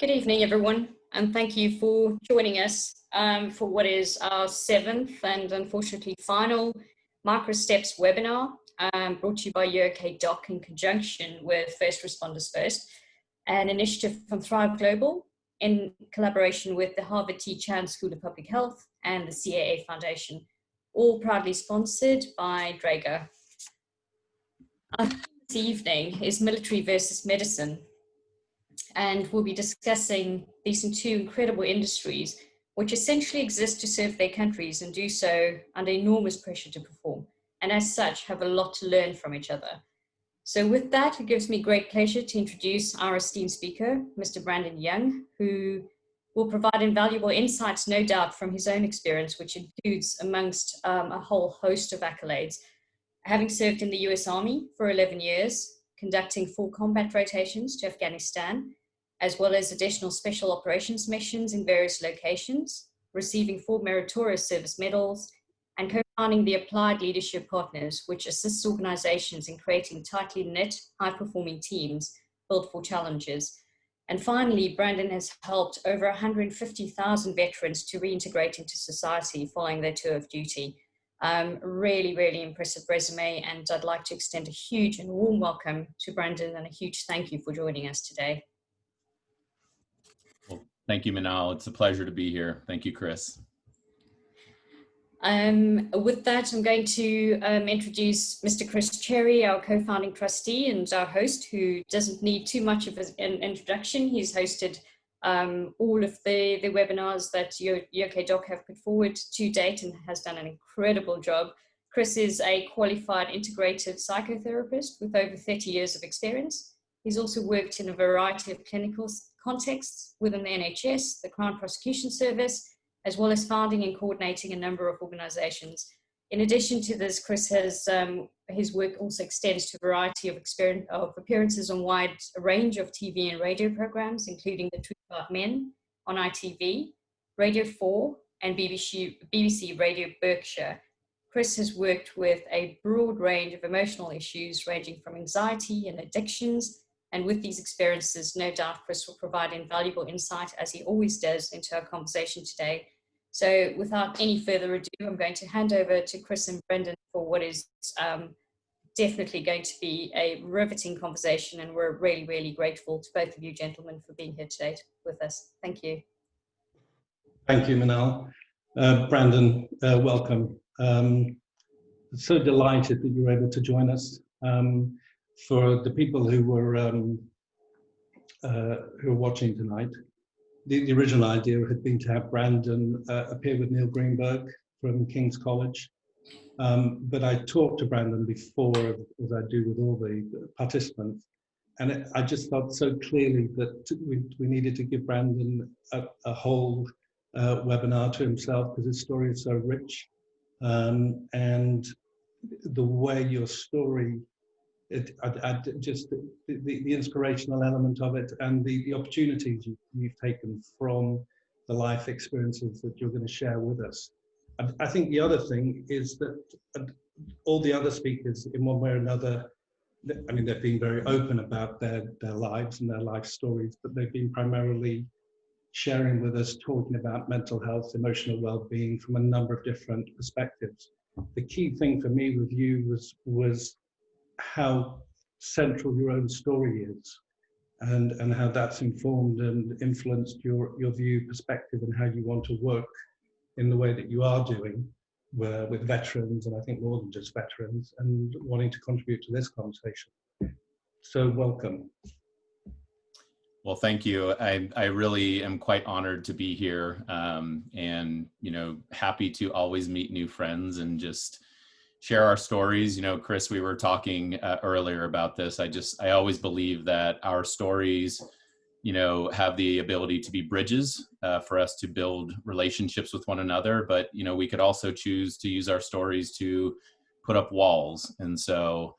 Good evening, everyone, and thank you for joining us for what is our 7th and unfortunately final Microsteps webinar, brought to you by UK Doc in conjunction with First Responders First, an initiative from Thrive Global in collaboration with the Harvard T. Chan School of Public Health and the CAA Foundation, all proudly sponsored by Draeger. Our theme this evening is military versus medicine. And we'll be discussing these two incredible industries, which essentially exist to serve their countries and do so under enormous pressure to perform, and as such have a lot to learn from each other. So with that, it gives me great pleasure to introduce our esteemed speaker, Mr. Brandon Young, who will provide invaluable insights, no doubt, from his own experience, which includes amongst a whole host of accolades, having served in the US Army for 11 years, conducting 4 combat rotations to Afghanistan, as well as additional special operations missions in various locations, receiving 4 meritorious service medals, and co-founding the Applied Leadership Partners, which assists organizations in creating tightly knit, high-performing teams built for challenges. And finally, Brandon has helped over 150,000 veterans to reintegrate into society following their tour of duty. Really, really impressive resume, and I'd like to extend a huge and warm welcome to Brandon and a huge thank you for joining us today. Well, thank you, Manal. It's a pleasure to be here. Thank you, Chris. With that, I'm going to introduce Mr. Chris Cherry, our co-founding trustee and our host, who doesn't need too much of an introduction. He's hosted all of the webinars that UK Doc have put forward to date and has done an incredible job. Chris is a qualified integrated psychotherapist with over 30 years of experience. He's also worked in a variety of clinical contexts within the NHS, the Crown Prosecution Service, as well as founding and coordinating a number of organizations. In addition to this, Chris has, his work also extends to a variety of appearances on a wide range of TV and radio programs, including The Truth About Men on ITV, Radio 4, and BBC Radio Berkshire. Chris has worked with a broad range of emotional issues ranging from anxiety and addictions. And with these experiences, no doubt Chris will provide invaluable insight, as he always does, into our conversation today. So without any further ado, I'm going to hand over to Chris and Brendan for what is definitely going to be a riveting conversation. And we're really, really grateful to both of you gentlemen for being here today with us. Thank you. Thank you, Manal. Brandon, welcome. So delighted that you were able to join us. For the people who were watching tonight, the original idea had been to have Brandon appear with Neil Greenberg from King's College. But I talked to Brandon before, as I do with all the participants, and I just felt so clearly that we needed to give Brandon a whole webinar to himself, because his story is so rich. And the way your story, just the inspirational element of it, and the opportunities you've taken from the life experiences that you're going to share with us. I think the other thing is that all the other speakers, in one way or another, I mean, they've been very open about their lives and their life stories, but they've been primarily sharing with us, talking about mental health, emotional well-being from a number of different perspectives. The key thing for me with you was how central your own story is, and how that's informed and influenced your view, perspective, and how you want to work in the way that you are doing with veterans, and I think more than just veterans, and wanting to contribute to this conversation. So welcome. Well, thank you. I really am quite honored to be here, and happy to always meet new friends and just share our stories. Chris, we were talking earlier about this. I always believe that our stories, have the ability to be bridges for us to build relationships with one another. But, we could also choose to use our stories to put up walls. And so,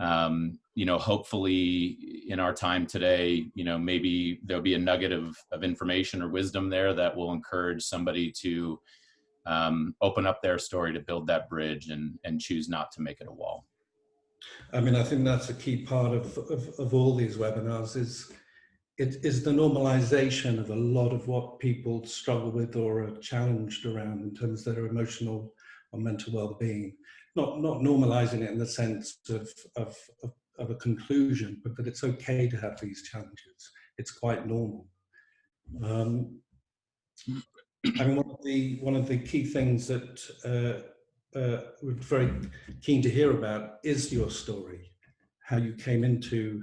hopefully in our time today, maybe there'll be a nugget of information or wisdom there that will encourage somebody to open up their story to build that bridge and choose not to make it a wall. I mean, I think that's a key part of all these webinars is it is the normalization of a lot of what people struggle with or are challenged around in terms of their emotional or mental well-being. Not normalizing it in the sense of a conclusion, but that it's okay to have these challenges. It's quite normal. I mean, one of the key things that we're very keen to hear about is your story, how you came into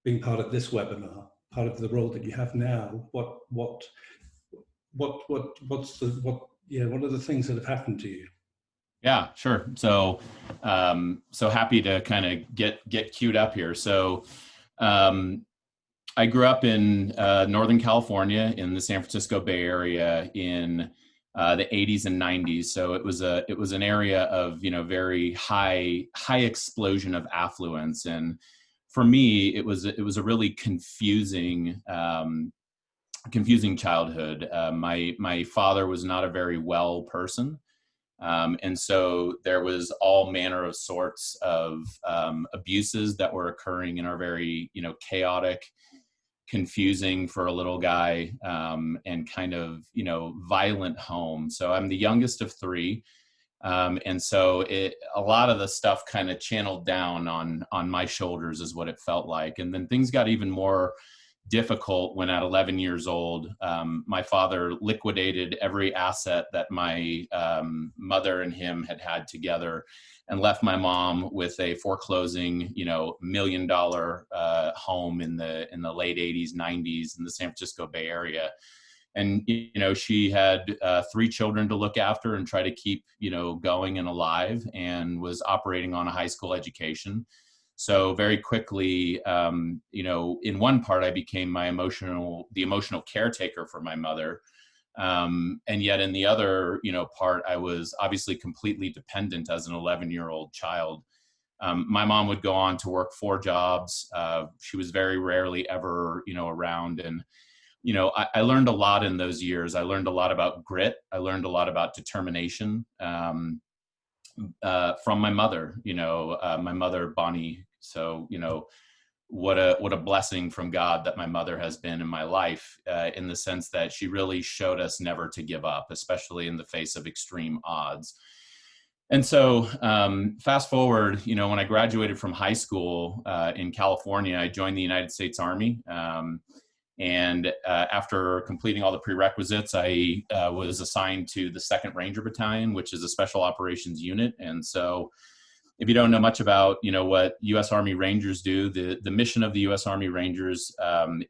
being part of this webinar, part of the role that you have now. What are the things that have happened to you? Yeah, sure. So, so happy to kind of get queued up here. So, I grew up in Northern California in the San Francisco Bay Area in the 80s and 90s. So it was an area of, you know, very high explosion of affluence. And for me, it was a really confusing childhood. My father was not a very well person. And so there was all manner of sorts of abuses that were occurring in our very, you know, chaotic, confusing for a little guy, and kind of, you know, violent home. So I'm the youngest of three. And so a lot of the stuff kind of channeled down on my shoulders is what it felt like. And then things got even more difficult when at 11 years old, my father liquidated every asset that my mother and him had together, and left my mom with a foreclosing, you know, $1 million home in the late 80s, 90s in the San Francisco Bay Area. And, you know, she had 3 children to look after and try to keep, you know, going and alive, and was operating on a high school education. So very quickly, you know, in one part, I became the emotional caretaker for my mother. And yet in the other, you know, part, I was obviously completely dependent as an 11-year-old child. My mom would go on to work 4 jobs. She was very rarely ever, you know, around. And, you know, I learned a lot in those years. I learned a lot about grit. I learned a lot about determination. From my mother, you know, my mother, Bonnie. So, you know, what a blessing from God that my mother has been in my life, in the sense that she really showed us never to give up, especially in the face of extreme odds. And so fast forward, you know, when I graduated from high school in California, I joined the United States Army. And after completing all the prerequisites, I was assigned to the 2nd Ranger Battalion, which is a special operations unit. And so if you don't know much about, you know, what U.S. Army Rangers do, the mission of the U.S. Army Rangers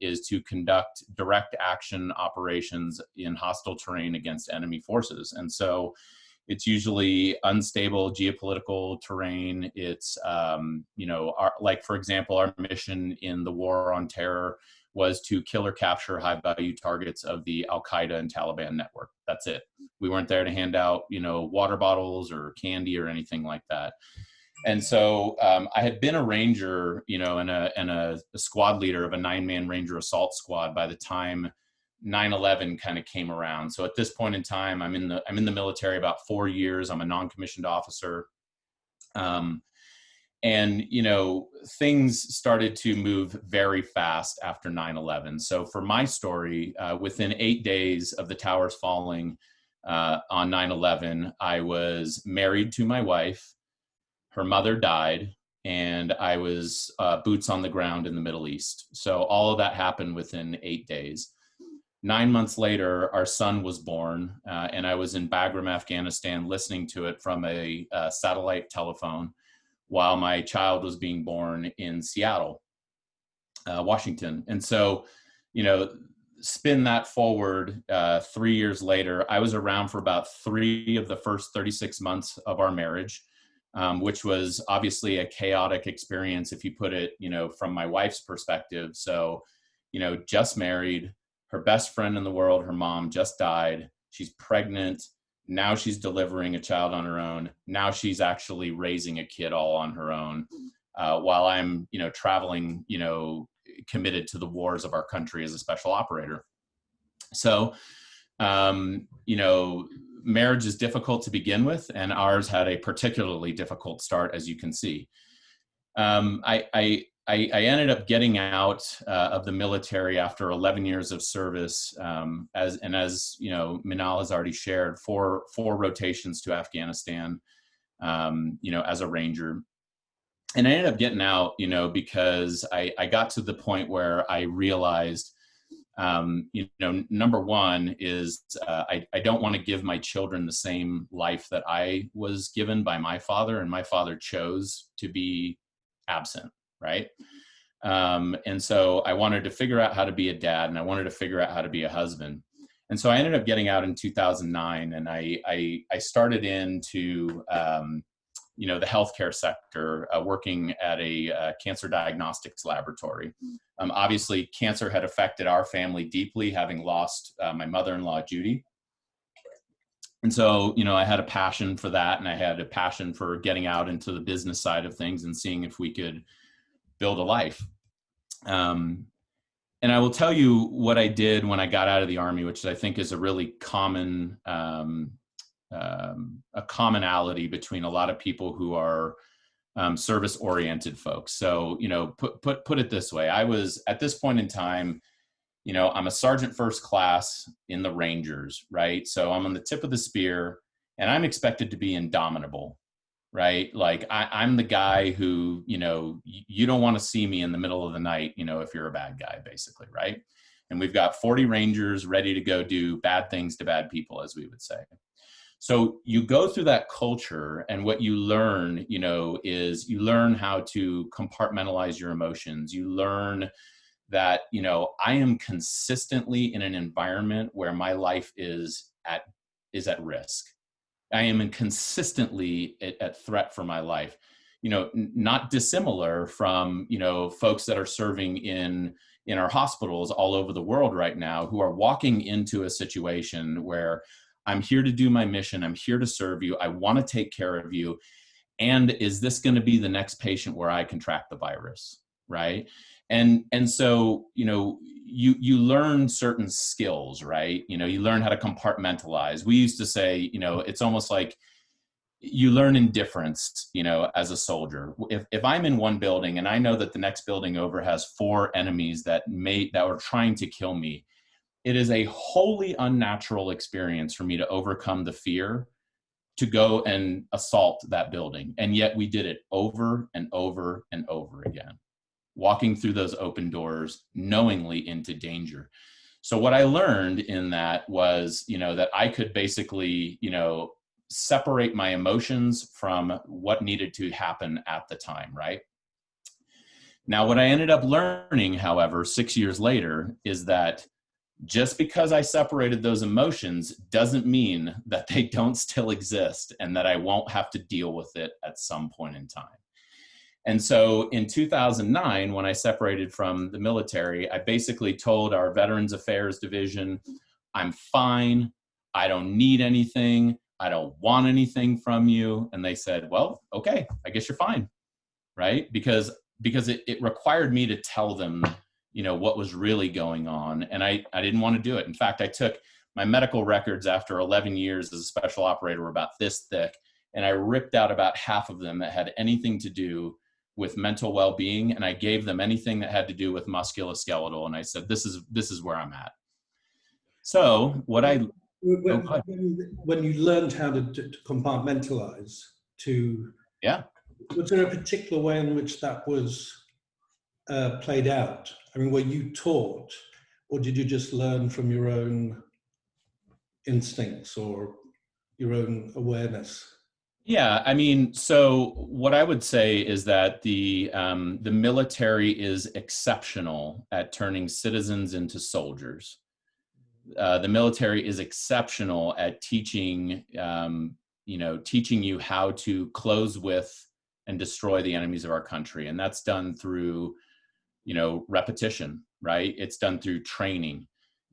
is to conduct direct action operations in hostile terrain against enemy forces. And so it's usually unstable geopolitical terrain. It's, you know, like, for example, our mission in the War on Terror was to kill or capture high-value targets of the Al-Qaeda and Taliban network. That's it. We weren't there to hand out, you know, water bottles or candy or anything like that. And so I had been a ranger, you know, and a squad leader of a 9-man Ranger assault squad by the time 9/11 kind of came around. So at this point in time, I'm in the military about 4 years. I'm a non-commissioned officer. And, you know, things started to move very fast after 9/11. So for my story, within 8 days of the towers falling on 9/11, I was married to my wife. Her mother died, and I was boots on the ground in the Middle East. So all of that happened within 8 days. 9 months later, our son was born, and I was in Bagram, Afghanistan, listening to it from a satellite telephone, while my child was being born in Seattle, Washington. And so, you know, spin that forward 3 years later, I was around for about 3 of the first 36 months of our marriage, which was obviously a chaotic experience if you put it, you know, from my wife's perspective. So, you know, just married, her best friend in the world, her mom, just died. She's pregnant. Now she's delivering a child on her own. Now she's actually raising a kid all on her own, while I'm, you know, traveling, you know, committed to the wars of our country as a special operator. So, you know, marriage is difficult to begin with, and ours had a particularly difficult start, as you can see. I I ended up getting out of the military after 11 years of service, as you know, Minal has already shared, four rotations to Afghanistan, as a Ranger. And I ended up getting out, because I got to the point where I realized, number one is I don't want to give my children the same life that I was given by my father, and my father chose to be absent, right? And so I wanted to figure out how to be a dad, and I wanted to figure out how to be a husband. And so I ended up getting out in 2009, and I started into the healthcare sector, working at a cancer diagnostics laboratory. Obviously, cancer had affected our family deeply, having lost my mother-in-law, Judy. And so, I had a passion for that, and I had a passion for getting out into the business side of things and seeing if we could build a life. And I will tell you what I did when I got out of the Army, which I think is a really common a commonality between a lot of people who are service-oriented folks. So, put it this way. I was, at this point in time, I'm a sergeant first class in the Rangers, right? So I'm on the tip of the spear, and I'm expected to be indomitable, right? Like I'm the guy who, you don't want to see me in the middle of the night, if you're a bad guy, basically, right? And we've got 40 Rangers ready to go do bad things to bad people, as we would say. So you go through that culture, and what you learn, is you learn how to compartmentalize your emotions. You learn that, I am consistently in an environment where my life is at risk. I am consistently at threat for my life, not dissimilar from, folks that are serving in our hospitals all over the world right now, who are walking into a situation where I'm here to do my mission. I'm here to serve you. I want to take care of you. And is this going to be the next patient where I contract the virus? Right. And so, you learn certain skills, right? You learn how to compartmentalize. We used to say, it's almost like you learn indifference, as a soldier. If I'm in one building and I know that the next building over has 4 enemies that are trying to kill me, it is a wholly unnatural experience for me to overcome the fear to go and assault that building. And yet we did it over and over and over again, walking through those open doors knowingly into danger. So what I learned in that was, that I could basically, separate my emotions from what needed to happen at the time, right? Now, what I ended up learning, however, 6 years later, is that just because I separated those emotions doesn't mean that they don't still exist and that I won't have to deal with it at some point in time. And so in 2009, when I separated from the military, I basically told our Veterans Affairs Division, I'm fine. I don't need anything. I don't want anything from you. And they said, well, okay, I guess you're fine, right? Because it required me to tell them, what was really going on. And I didn't want to do it. In fact, I took my medical records after 11 years as a special operator were about this thick, and I ripped out about half of them that had anything to do with mental well-being. And I gave them anything that had to do with musculoskeletal. And I said, this is where I'm at. So what when you learned how to compartmentalize was there a particular way in which that was played out? I mean, were you taught, or did you just learn from your own instincts or your own awareness? Yeah, I mean, so what I would say is that the military is exceptional at turning citizens into soldiers. The military is exceptional at teaching you how to close with and destroy the enemies of our country, and that's done through, repetition, right? It's done through training.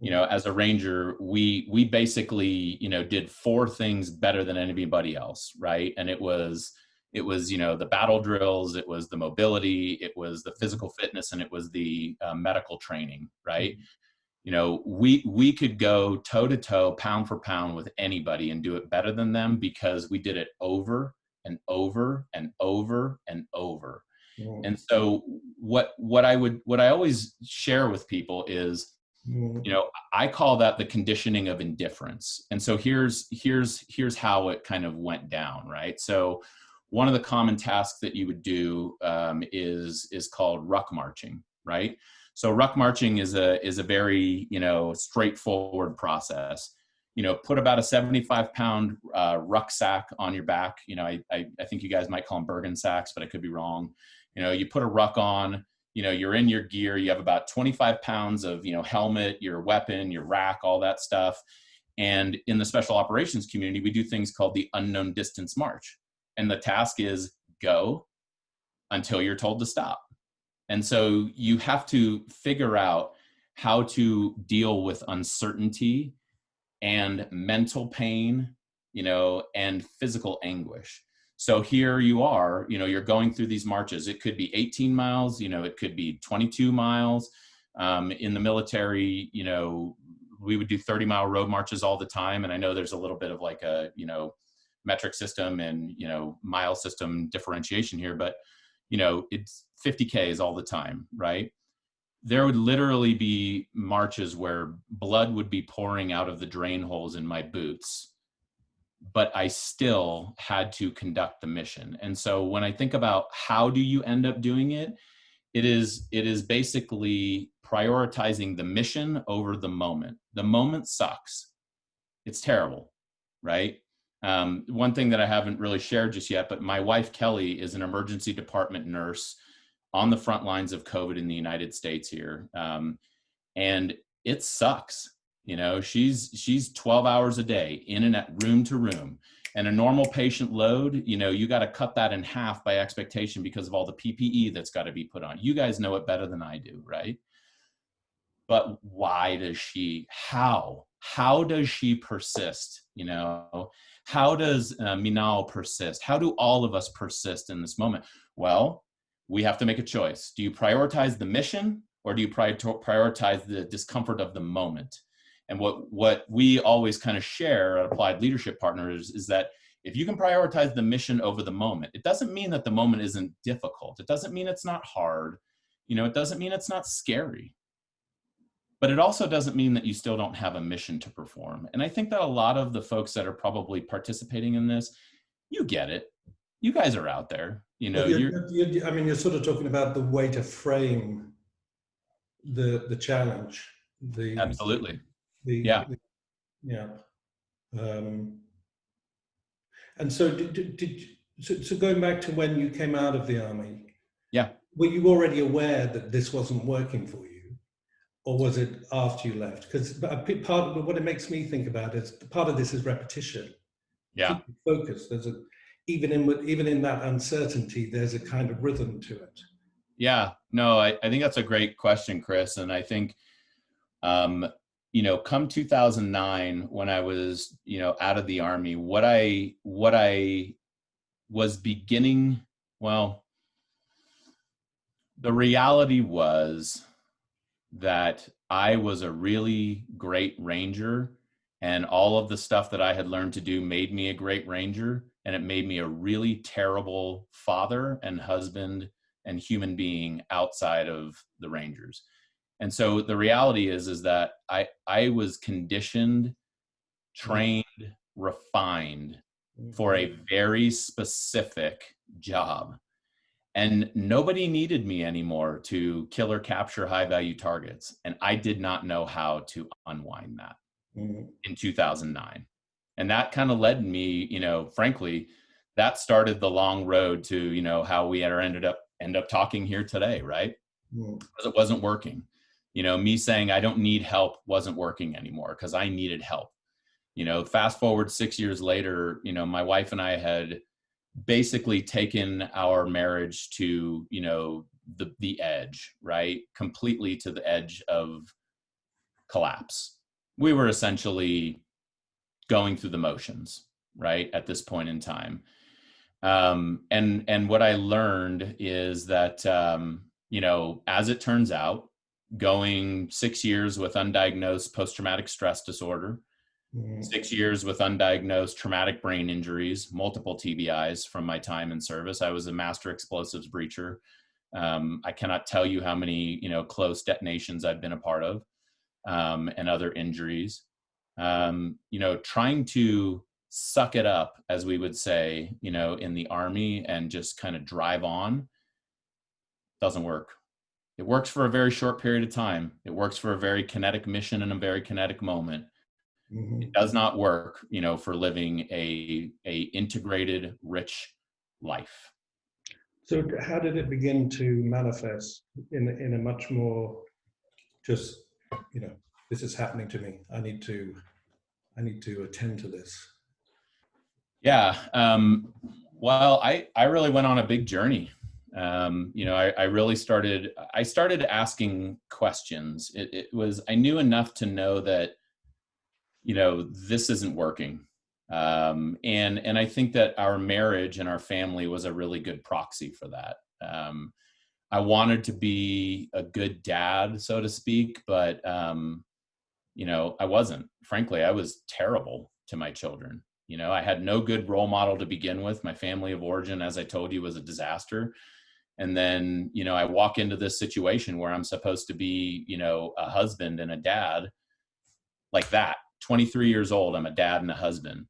As a Ranger, we basically, did 4 things better than anybody else, right? And it was, the battle drills, it was the mobility, it was the physical fitness, and it was the medical training, right? We could go toe to toe, pound for pound with anybody and do it better than them because we did it over and over and over and over. And so what I always share with people is, I call that the conditioning of indifference. And so here's how it kind of went down, right? So one of the common tasks that you would do is called ruck marching, right? So ruck marching is a very, straightforward process. Put about a 75-pound rucksack on your back. I think you guys might call them Bergen sacks, but I could be wrong. You put a ruck on, you're in your gear, you have about 25 pounds of, helmet, your weapon, your rack, all that stuff. And in the special operations community, we do things called the unknown distance march. And the task is go until you're told to stop. And so you have to figure out how to deal with uncertainty and mental pain, and physical anguish. So here you are, you're going through these marches. It could be 18 miles, it could be 22 miles. In the military, we would do 30-mile road marches all the time. And I know there's a little bit of like a, metric system and, mile system differentiation here, but, it's 50Ks all the time, right? There would literally be marches where blood would be pouring out of the drain holes in my boots, but I still had to conduct the mission. And so when I think about how do you end up doing it, it is basically prioritizing the mission over the moment. The moment sucks. It's terrible, right? One thing that I haven't really shared just yet, but my wife, Kelly, is an emergency department nurse on the front lines of COVID in the United States here. And it sucks. She's 12 hours a day in and out, room to room. And a normal patient load, you got to cut that in half by expectation because of all the PPE that's got to be put on. You guys know it better than I do, right? But why does she, how does she persist? How does Minal persist? How do all of us persist in this moment? Well, we have to make a choice. Do you prioritize the mission or do you prioritize the discomfort of the moment? And what we always kind of share at Applied Leadership Partners is that if you can prioritize the mission over the moment, it doesn't mean that the moment isn't difficult. It doesn't mean it's not hard. It doesn't mean it's not scary. But it also doesn't mean that you still don't have a mission to perform. And I think that a lot of the folks that are probably participating in this, you get it. You guys are out there. You're sort of talking about the way to frame the challenge. Absolutely. Yeah. And so, so going back to when you came out of the army, were you already aware that this wasn't working for you? Or was it after you left? Because part of what it makes me think about is part of this is repetition. Yeah. Keep focus. There's even in that uncertainty, there's a kind of rhythm to it. Yeah. No, I think that's a great question, Chris. And I think, come 2009, when I was, out of the army, what I was beginning, well, the reality was that I was a really great ranger, and all of the stuff that I had learned to do made me a great ranger, and it made me a really terrible father and husband and human being outside of the Rangers. And so the reality is that I was conditioned, trained, refined for a very specific job. And nobody needed me anymore to kill or capture high value targets. And I did not know how to unwind that in 2009. And that kind of led me, frankly, that started the long road to, how we end up talking here today, right? Because it wasn't working. Me saying I don't need help wasn't working anymore because I needed help. Fast forward 6 years later, my wife and I had basically taken our marriage to, the edge, right? Completely to the edge of collapse. We were essentially going through the motions, right? At this point in time. And what I learned is that, as it turns out, going 6 years with undiagnosed post-traumatic stress disorder, 6 years with undiagnosed traumatic brain injuries, multiple TBIs from my time in service. I was a master explosives breacher. I cannot tell you how many, close detonations I've been a part of, and other injuries. Trying to suck it up, as we would say, in the Army, and just kind of drive on, doesn't work. It works for a very short period of time. It works for a very kinetic mission in a very kinetic moment. Mm-hmm. It does not work, for living a integrated, rich life. So how did it begin to manifest in a much more Just, this is happening to me. I need to attend to this. Yeah. Well, I really went on a big journey. I really started asking questions. I knew enough to know that, this isn't working. And I think that our marriage and our family was a really good proxy for that. I wanted to be a good dad, so to speak, but, I wasn't. Frankly, I was terrible to my children. I had no good role model to begin with. My family of origin, as I told you, was a disaster. And then, I walk into this situation where I'm supposed to be, a husband and a dad, like that. 23 years old, I'm a dad and a husband.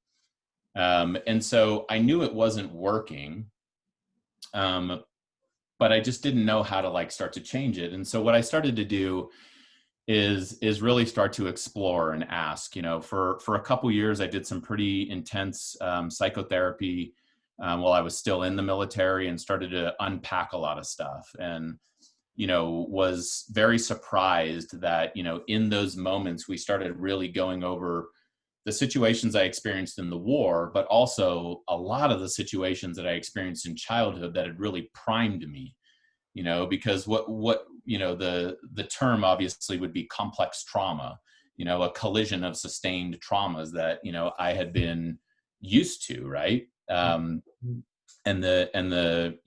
And so I knew it wasn't working, but I just didn't know how to start to change it. And so what I started to do is really start to explore and ask. For a couple years, I did some pretty intense psychotherapy while I was still in the military, and started to unpack a lot of stuff, and was very surprised that in those moments we started really going over the situations I experienced in the war, but also a lot of the situations that I experienced in childhood that had really primed me. Because what the term obviously would be complex trauma, a collision of sustained traumas that I had been used to, right? And the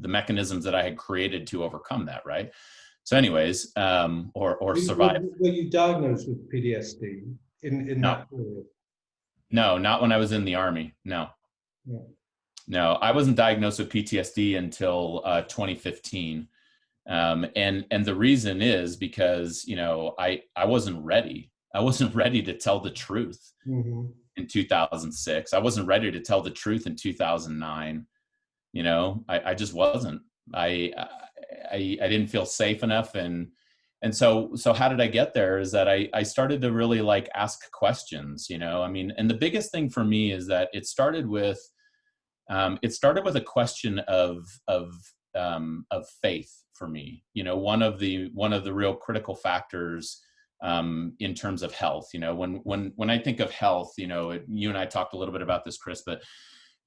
mechanisms that I had created to overcome that, right? So anyways, or survive. Were you diagnosed with PTSD in No. that period? No, not when I was in the Army. No. Yeah. No, I wasn't diagnosed with PTSD until 2015. And the reason is because, I wasn't ready. I wasn't ready to tell the truth in 2006. I wasn't ready to tell the truth in 2009. I just wasn't. I didn't feel safe enough. And so how did I get there is that I started to really ask questions, and the biggest thing for me is that it started with a question of faith for me. One of the real critical factors in terms of health. When I think of health, you and I talked a little bit about this, Chris, but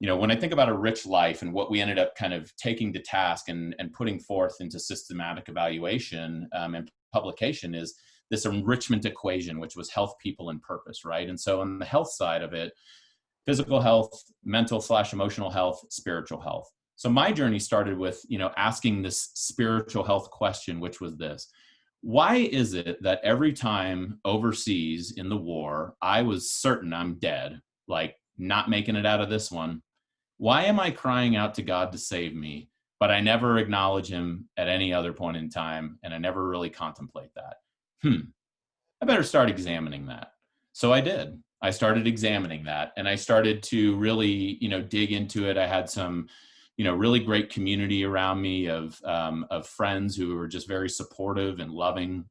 when I think about a rich life and what we ended up kind of taking to task and putting forth into systematic evaluation and publication is this enrichment equation, which was health, people, and purpose, right? And so on the health side of it, physical health, mental/emotional health, spiritual health. So my journey started with, asking this spiritual health question, which was this: why is it that every time overseas in the war, I was certain I'm dead, not making it out of this one? Why am I crying out to God to save me, but I never acknowledge him at any other point in time, and I never really contemplate that? I better start examining that. So I did. I started examining that, and I started to really, dig into it. I had some, really great community around me of friends who were just very supportive and loving,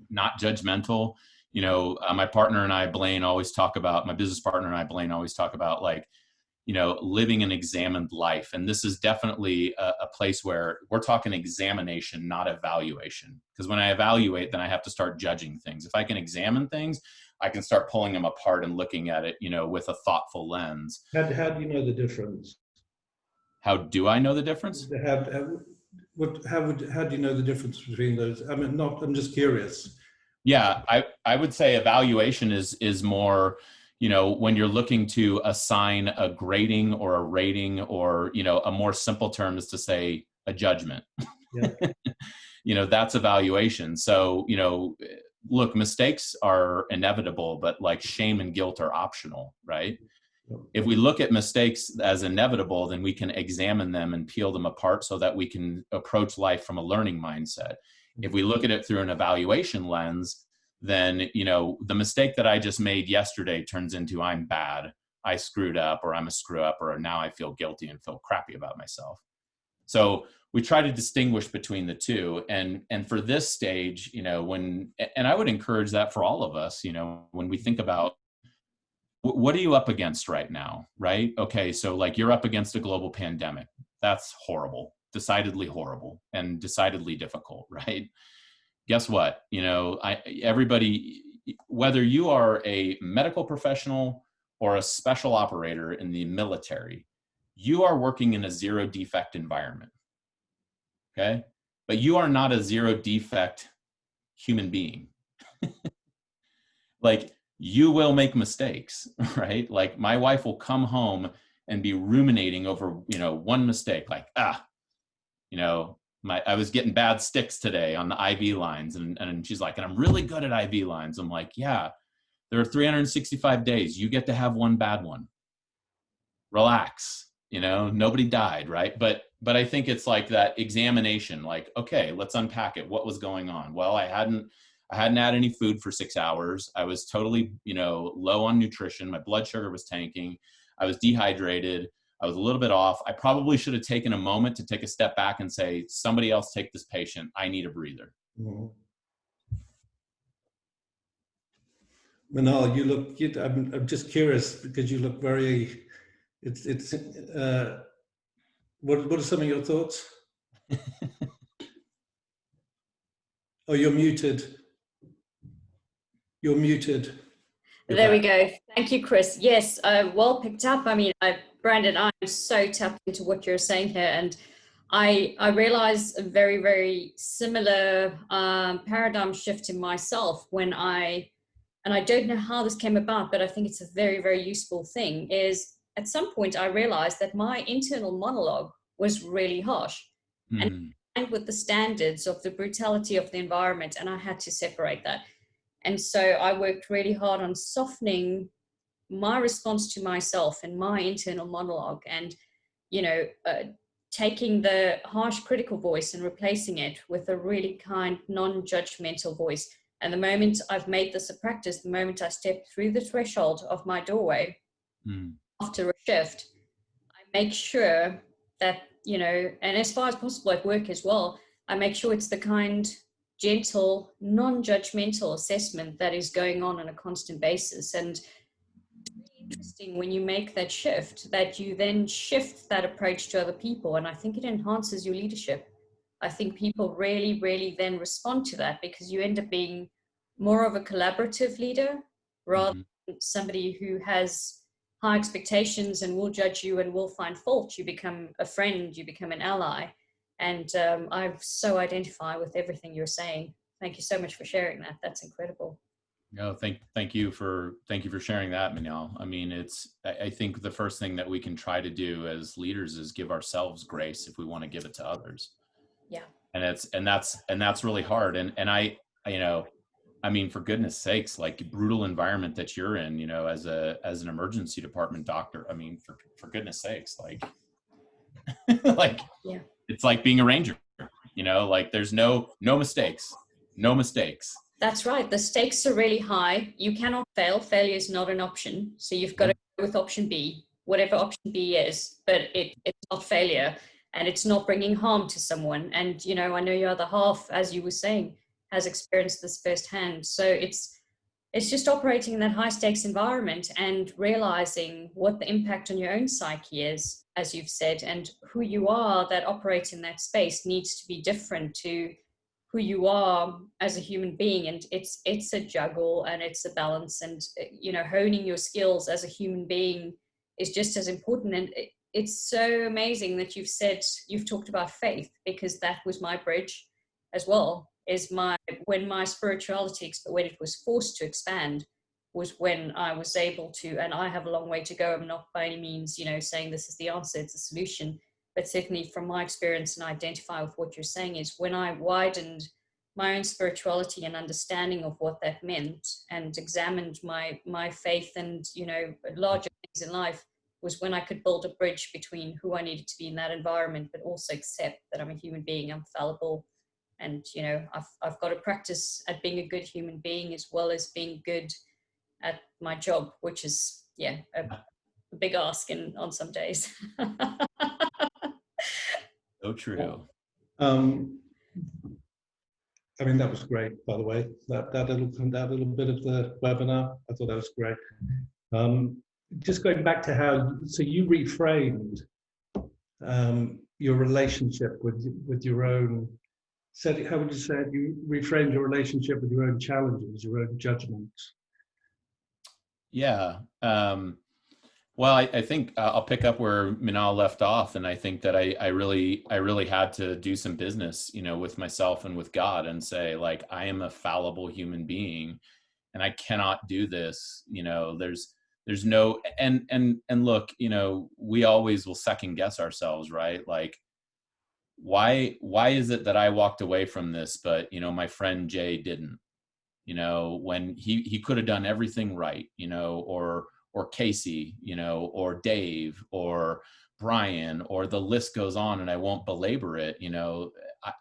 not judgmental. My partner and I, Blaine, always talk about, my business partner and I, Blaine, always talk about living an examined life. And this is definitely a place where we're talking examination, not evaluation. Because when I evaluate, then I have to start judging things. If I can examine things, I can start pulling them apart and looking at it, with a thoughtful lens. How do you know the difference? How do I know the difference? How do you know the difference between those? I'm just curious. Yeah, I would say evaluation is more, when you're looking to assign a grading or a rating, or, a more simple term is to say a judgment. Yeah. That's evaluation. So, look, mistakes are inevitable, but shame and guilt are optional, right? If we look at mistakes as inevitable, then we can examine them and peel them apart so that we can approach life from a learning mindset. If we look at it through an evaluation lens, then, you know, the mistake that I just made yesterday turns into I'm bad, I screwed up, or I'm a screw up, or now I feel guilty and feel crappy about myself. So we try to distinguish between the two. And for this stage, you know, and I would encourage that for all of us, you know, when we think about what are you up against right now, right? Okay, so like you're up against a global pandemic. That's horrible, decidedly horrible, and decidedly difficult, right? Guess what? You know, everybody, whether you are a medical professional or a special operator in the military, you are working in a zero defect environment, okay? But you are not a zero defect human being. Like, you will make mistakes, right? Like my wife will come home and be ruminating over, you know, one mistake, like, you know, I was getting bad sticks today on the IV lines. And she's like, and I'm really good at IV lines. I'm like, yeah, there are 365 days. You get to have one bad one. Relax, you know, nobody died, right? But I think it's like that examination, like, okay, let's unpack it. What was going on? Well, I hadn't had any food for 6 hours. I was totally, you know, low on nutrition. My blood sugar was tanking. I was dehydrated. I was a little bit off. I probably should have taken a moment to take a step back and say, somebody else take this patient. I need a breather. Mm-hmm. Manal, I'm just curious because you look very, what are some of your thoughts? Oh, you're muted. You're muted. There we go. Thank you, Chris. Yes, well picked up. I mean, Brandon, I'm so tapped into what you're saying here, and I realize a very, very similar paradigm shift in myself when and I don't know how this came about, but I think it's a very, very useful thing, is at some point I realized that my internal monologue was really harsh and with the standards of the brutality of the environment, and I had to separate that. And so I worked really hard on softening my response to myself and my internal monologue, and, you know, taking the harsh critical voice and replacing it with a really kind, non-judgmental voice. And the moment I've made this a practice, the moment I step through the threshold of my doorway after a shift, I make sure that, you know, and as far as possible at work as well, I make sure it's the kind, gentle, non-judgmental assessment that is going on a constant basis. And it's really interesting when you make that shift, that you then shift that approach to other people. And I think it enhances your leadership. I think people really, really then respond to that, because you end up being more of a collaborative leader rather than somebody who has high expectations and will judge you and will find fault. You become a friend, you become an ally. And I so identify with everything you're saying. Thank you so much for sharing that. That's incredible. No, thank you for sharing that, Manal. I mean, I think the first thing that we can try to do as leaders is give ourselves grace if we want to give it to others. Yeah. And that's really hard. And I, you know, I mean, for goodness sakes, like, brutal environment that you're in, you know, as an emergency department doctor. I mean, for goodness sakes, like, like, yeah, it's like being a ranger, you know, like there's no mistakes. That's right. The stakes are really high. You cannot fail. Failure is not an option. So you've got to go with option B, whatever option B is, but it's not failure, and it's not bringing harm to someone. And, you know, I know your other half, as you were saying, has experienced this firsthand. So it's just operating in that high stakes environment and realizing what the impact on your own psyche is, as you've said, and who you are that operates in that space needs to be different to who you are as a human being. And it's a juggle and it's a balance, and, you know, honing your skills as a human being is just as important. And it's so amazing that you've talked about faith, because that was my bridge as well. When my spirituality, when it was forced to expand, was when I was able to, and I have a long way to go. I'm not by any means, you know, saying this is the answer, it's a solution, but certainly from my experience and identify with what you're saying, is when I widened my own spirituality and understanding of what that meant, and examined my faith and, you know, larger things in life, was when I could build a bridge between who I needed to be in that environment, but also accept that I'm a human being, I'm fallible, and, you know, I've got to practice at being a good human being as well as being good at my job, which is, yeah, a big ask on some days. So true. I mean, that was great, by the way. That little bit of the webinar, I thought that was great. Just going back to how, so you reframed your relationship with your own. Said, how would you say it? You reframed your relationship with your own challenges, your own judgments. Yeah. Well, I think I'll pick up where Minal left off, and I think that I really had to do some business, you know, with myself and with God, and say, like, I am a fallible human being, and I cannot do this. You know, there's no, and look, you know, we always will second guess ourselves, right? Like, why is it that I walked away from this, but, you know, my friend Jay didn't? You know, when he could have done everything right, you know, or Casey, you know, or Dave, or Brian, or the list goes on, and I won't belabor it. You know,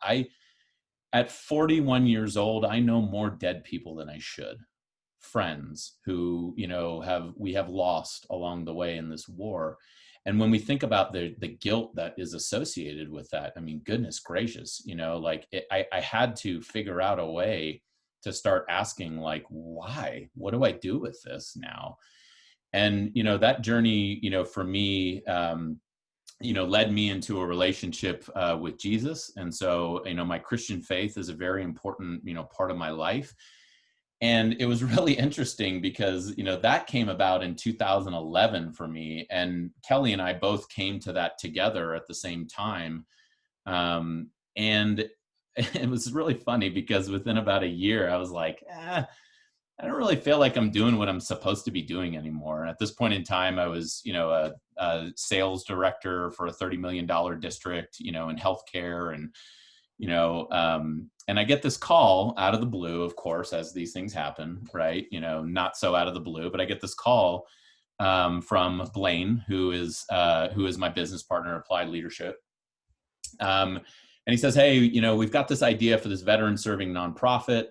I at 41 years old, I know more dead people than I should. Friends who, you know, we have lost along the way in this war. And when we think about the guilt that is associated with that, I mean, goodness gracious, you know, like I had to figure out a way to start asking, like, why? What do I do with this now? And, you know, that journey, you know, for me, you know, led me into a relationship with Jesus. And so, you know, my Christian faith is a very important, you know, part of my life. And it was really interesting because, you know, that came about in 2011 for me. And Kelly and I both came to that together at the same time. And it was really funny because within about a year, I was like, I don't really feel like I'm doing what I'm supposed to be doing anymore. And at this point in time, I was, you know, a sales director for a $30 million district, you know, in healthcare. And, you know, and I get this call out of the blue, of course, as these things happen, right? You know, not so out of the blue, but I get this call from Blaine, who is my business partner, Applied Leadership. And he says, hey, you know, we've got this idea for this veteran serving nonprofit,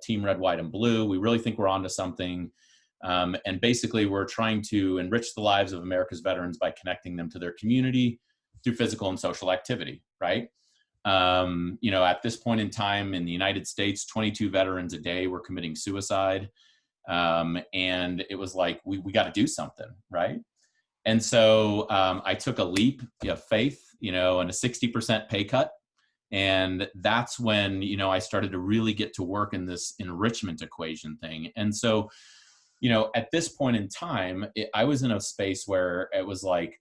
Team Red, White, and Blue. We really think we're onto something. And basically, we're trying to enrich the lives of America's veterans by connecting them to their community through physical and social activity, right? You know, at this point in time in the United States, 22 veterans a day were committing suicide. And it was like, we got to do something, right? And so I took a leap of faith, you know, and a 60% pay cut. And that's when, you know, I started to really get to work in this enrichment equation thing. And so, you know, at this point in time, I was in a space where it was like,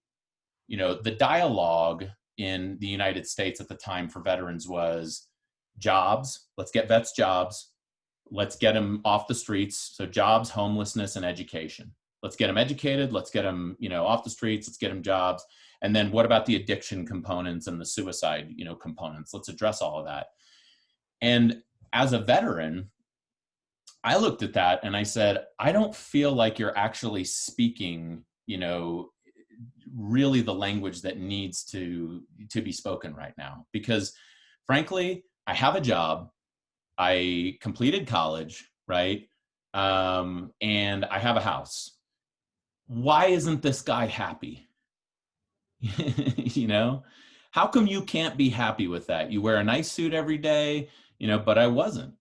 you know, the dialogue in the United States at the time for veterans was jobs. Let's get vets jobs. Let's get them off the streets. So jobs, homelessness, and education. Let's get them educated. Let's get them, you know, off the streets. Let's get them jobs. And then what about the addiction components and the suicide, you know, components? Let's address all of that. And as a veteran, I looked at that and I said, I don't feel like you're actually speaking, you know, really the language that needs to be spoken right now. Because frankly, I have a job. I completed college, right? And I have a house. Why isn't this guy happy? You know, how come you can't be happy with that? You wear a nice suit every day, you know, but I wasn't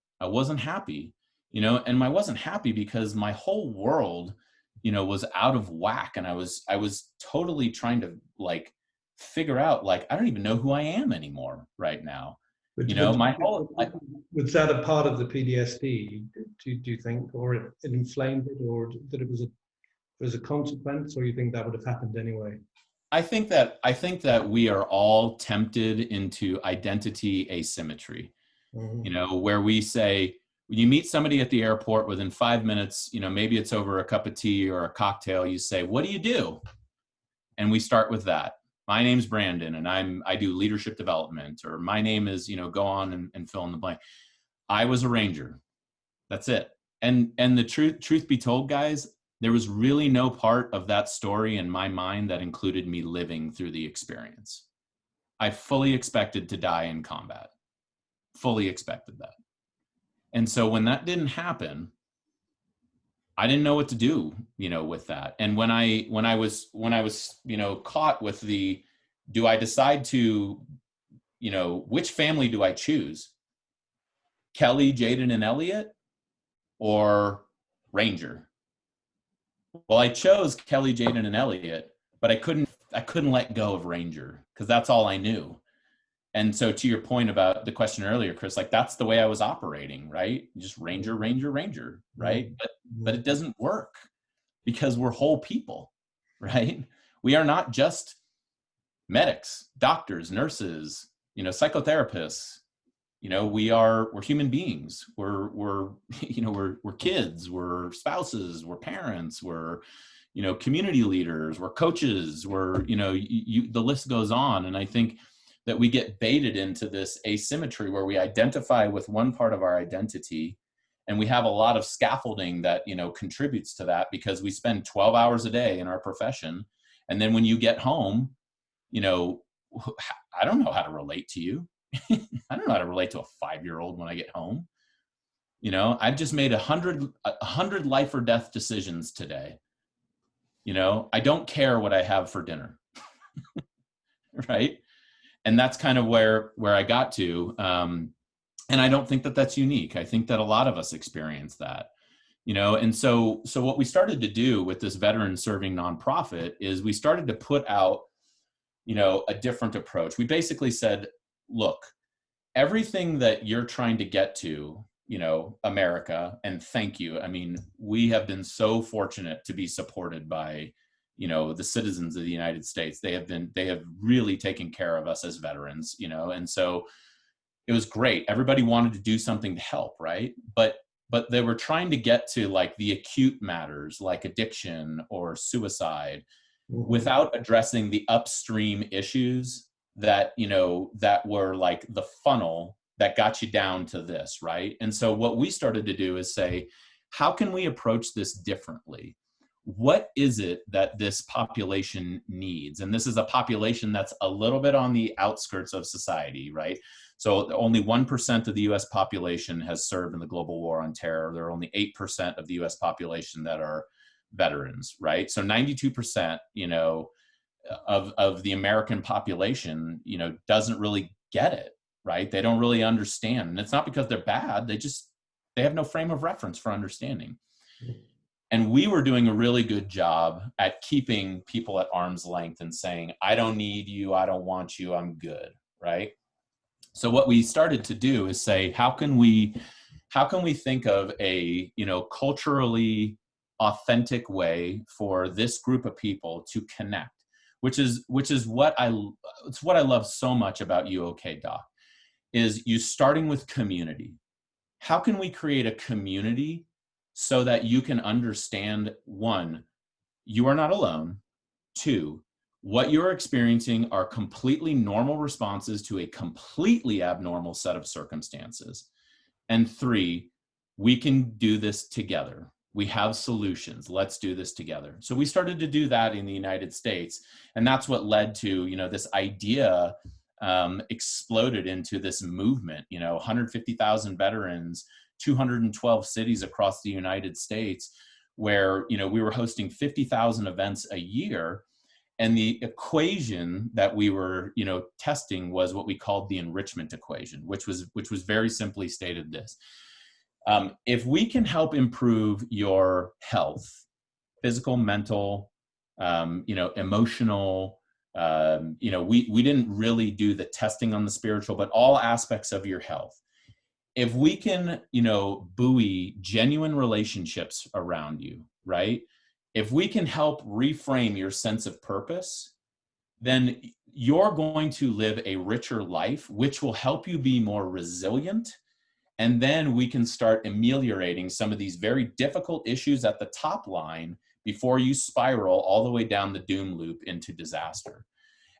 happy, you know, and I wasn't happy because my whole world, you know, was out of whack. And I was totally trying to like figure out, like, I don't even know who I am anymore right now. You know, my whole, was that a part of the PTSD? Do you think, or it inflamed it, or that it was a consequence, or you think that would have happened anyway? I think that we are all tempted into identity asymmetry, you know, where we say, when you meet somebody at the airport within 5 minutes, you know, maybe it's over a cup of tea or a cocktail, you say, what do you do? And we start with that. My name's Brandon and I do leadership development, or my name is, you know, go on and fill in the blank. I was a Ranger. That's it. And the truth be told, guys, there was really no part of that story in my mind that included me living through the experience. I fully expected to die in combat. Fully expected that. And so when that didn't happen, I didn't know what to do, with that. And when I was, caught with the, do I decide to, which family do I choose? Kelly, Jaden, and Elliot, or Ranger? Well, I chose Kelly, Jaden, and Elliot, but I couldn't let go of Ranger because that's all I knew. And so to your point about the question earlier, Chris, like that's the way I was operating, right? Just Ranger, Ranger, Ranger, right? But it doesn't work because we're whole people, right? We are not just medics, doctors, nurses, psychotherapists. We're human beings. We're kids, we're spouses, we're parents, we're, community leaders, we're coaches, we're, the list goes on. And I think that we get baited into this asymmetry where we identify with one part of our identity, and we have a lot of scaffolding that, contributes to that because we spend 12 hours a day in our profession. And then when you get home, I don't know how to relate to you. I don't know how to relate to a 5-year-old when I get home. I've just made 100 life or death decisions today. I don't care what I have for dinner. Right. And that's kind of where I got to. And I don't think that that's unique. I think that a lot of us experience that, and so what we started to do with this veteran serving nonprofit is we started to put out, a different approach. We basically said, look, everything that you're trying to get to, America, and thank you. I mean, we have been so fortunate to be supported by, the citizens of the United States. They have really taken care of us as veterans, and so it was great. Everybody wanted to do something to help, right? But they were trying to get to like the acute matters like addiction or suicide without addressing the upstream issues that, that were like the funnel that got you down to this, right? And so what we started to do is say, how can we approach this differently? What is it that this population needs? And this is a population that's a little bit on the outskirts of society, right? So only 1% of the US population has served in the global war on terror. There are only 8% of the US population that are veterans, right? So 92%, of the American population, doesn't really get it, right? They don't really understand. And it's not because they're bad. They have no frame of reference for understanding. And we were doing a really good job at keeping people at arm's length and saying, I don't need you. I don't want you. I'm good. Right. So what we started to do is say, how can we think of a, culturally authentic way for this group of people to connect, which is what I love so much you, OK Doc, is you starting with community. How can we create a community so that you can understand, 1, you are not alone. 2, what you're experiencing are completely normal responses to a completely abnormal set of circumstances. And 3, we can do this together. We have solutions. Let's do this together. So we started to do that in the United States. And that's what led to, this idea exploded into this movement, 150,000 veterans, 212 cities across the United States, where, we were hosting 50,000 events a year. And the equation that we were, testing was what we called the enrichment equation, which was very simply stated this. If we can help improve your health, physical, mental, emotional, we didn't really do the testing on the spiritual, but all aspects of your health. If we can, buoy genuine relationships around you, right? If we can help reframe your sense of purpose, then you're going to live a richer life, which will help you be more resilient. And then we can start ameliorating some of these very difficult issues at the top line before you spiral all the way down the doom loop into disaster.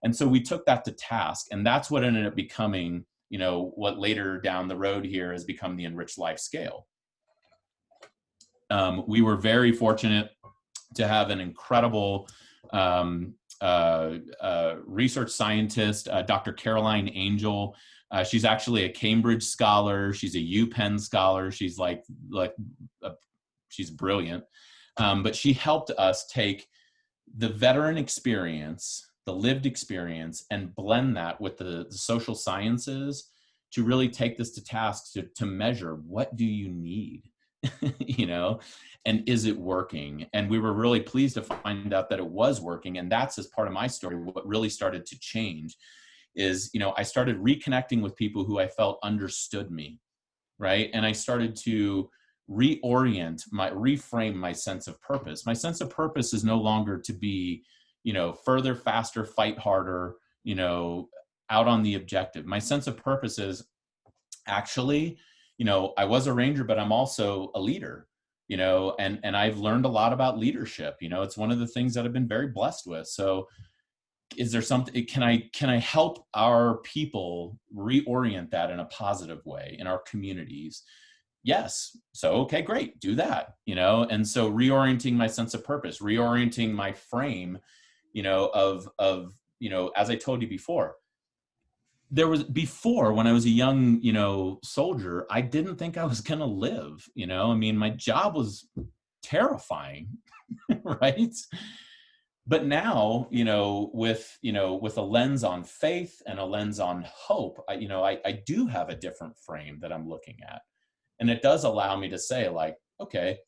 And so we took that to task, and that's what ended up becoming what later down the road here has become the Enriched Life Scale. We were very fortunate to have an incredible research scientist, Dr. Caroline Angel. She's actually a Cambridge scholar. She's a UPenn scholar. She's she's brilliant. But she helped us take the veteran experience, the lived experience, and blend that with the social sciences to really take this to task to measure, what do you need? And is it working? And we were really pleased to find out that it was working. And that's, as part of my story, what really started to change is, I started reconnecting with people who I felt understood me, right? And I started to reframe my sense of purpose. My sense of purpose is no longer to be, further, faster, fight harder, out on the objective. My sense of purpose is actually, I was a ranger, but I'm also a leader, and I've learned a lot about leadership. It's one of the things that I've been very blessed with. So is there something, can I help our people reorient that in a positive way in our communities? Yes. So, okay, great. Do that, and so reorienting my sense of purpose, reorienting my frame, of, as I told you before, when I was a young, soldier, I didn't think I was going to live, my job was terrifying, right? But now, with a lens on faith and a lens on hope, I do have a different frame that I'm looking at. And it does allow me to say, like, okay,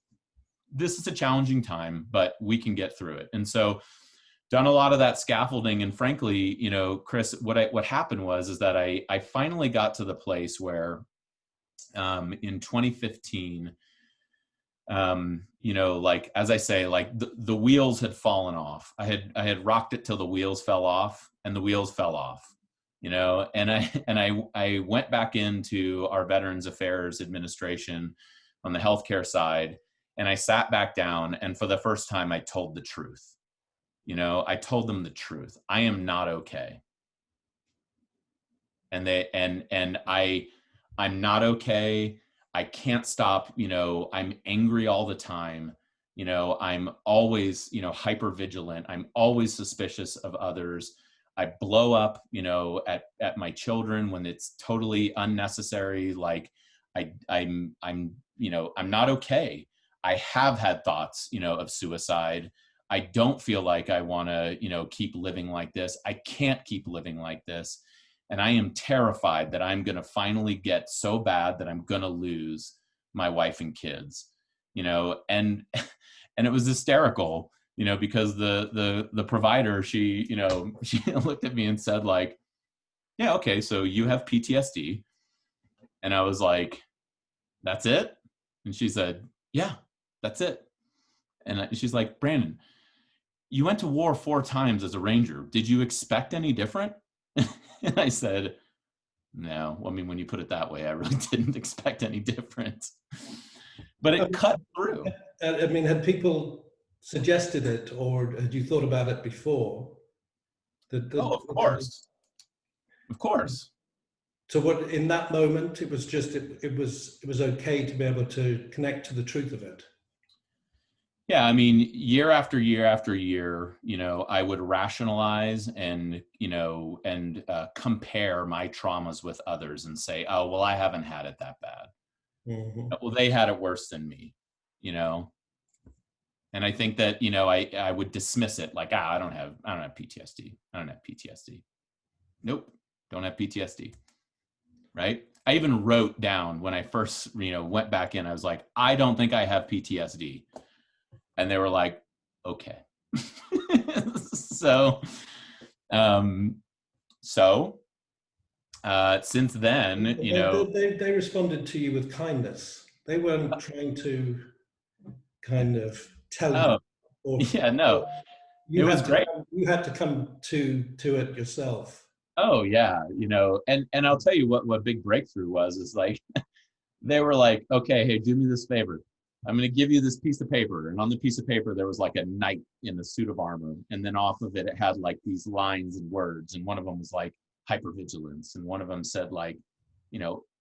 this is a challenging time, but we can get through it. And so done a lot of that scaffolding. And frankly, Chris, what happened was that I finally got to the place where in 2015, as I say, like the wheels had fallen off. I had rocked it till the wheels fell off, and the wheels fell off, and I went back into our Veterans Affairs Administration on the healthcare side, and I sat back down, and for the first time I told the truth. I told them the truth. I am not okay. And I'm not okay. I can't stop, I'm angry all the time. I'm always, hyper vigilant. I'm always suspicious of others. I blow up, at my children when it's totally unnecessary. Like I'm not okay. I have had thoughts, of suicide. I don't feel like I want to, keep living like this. I can't keep living like this. And I am terrified that I'm going to finally get so bad that I'm going to lose my wife and kids, and it was hysterical, because the provider, she looked at me and said, like, yeah, okay, so you have PTSD. And I was like, that's it? And she said, yeah, that's it. And she's like, Brandon, you went to war 4 times as a ranger. Did you expect any different? And I said, no. When you put it that way, I really didn't expect any different. But it cut through. Had people suggested it, or had you thought about it before? Of course. Of course. So what, in that moment, it was just, it was okay to be able to connect to the truth of it? Yeah, year after year after year, I would rationalize and compare my traumas with others and say, oh, well, I haven't had it that bad. Mm-hmm. Well, they had it worse than me, And I think that, I would dismiss it like, I don't have PTSD. I don't have PTSD. Nope, don't have PTSD. Right? I even wrote down when I first, went back in, I was like, I don't think I have PTSD. And they were like, okay. So since then, they responded to you with kindness. They weren't trying to kind of tell you. Or, yeah, no, it was great. You had to come to it yourself. Oh yeah, and I'll tell you what big breakthrough was, is like, they were like, okay, hey, do me this favor. I'm going to give you this piece of paper. And on the piece of paper, there was like a knight in a suit of armor. And then off of it, it had like these lines and words. And one of them was like hypervigilance. And one of them said like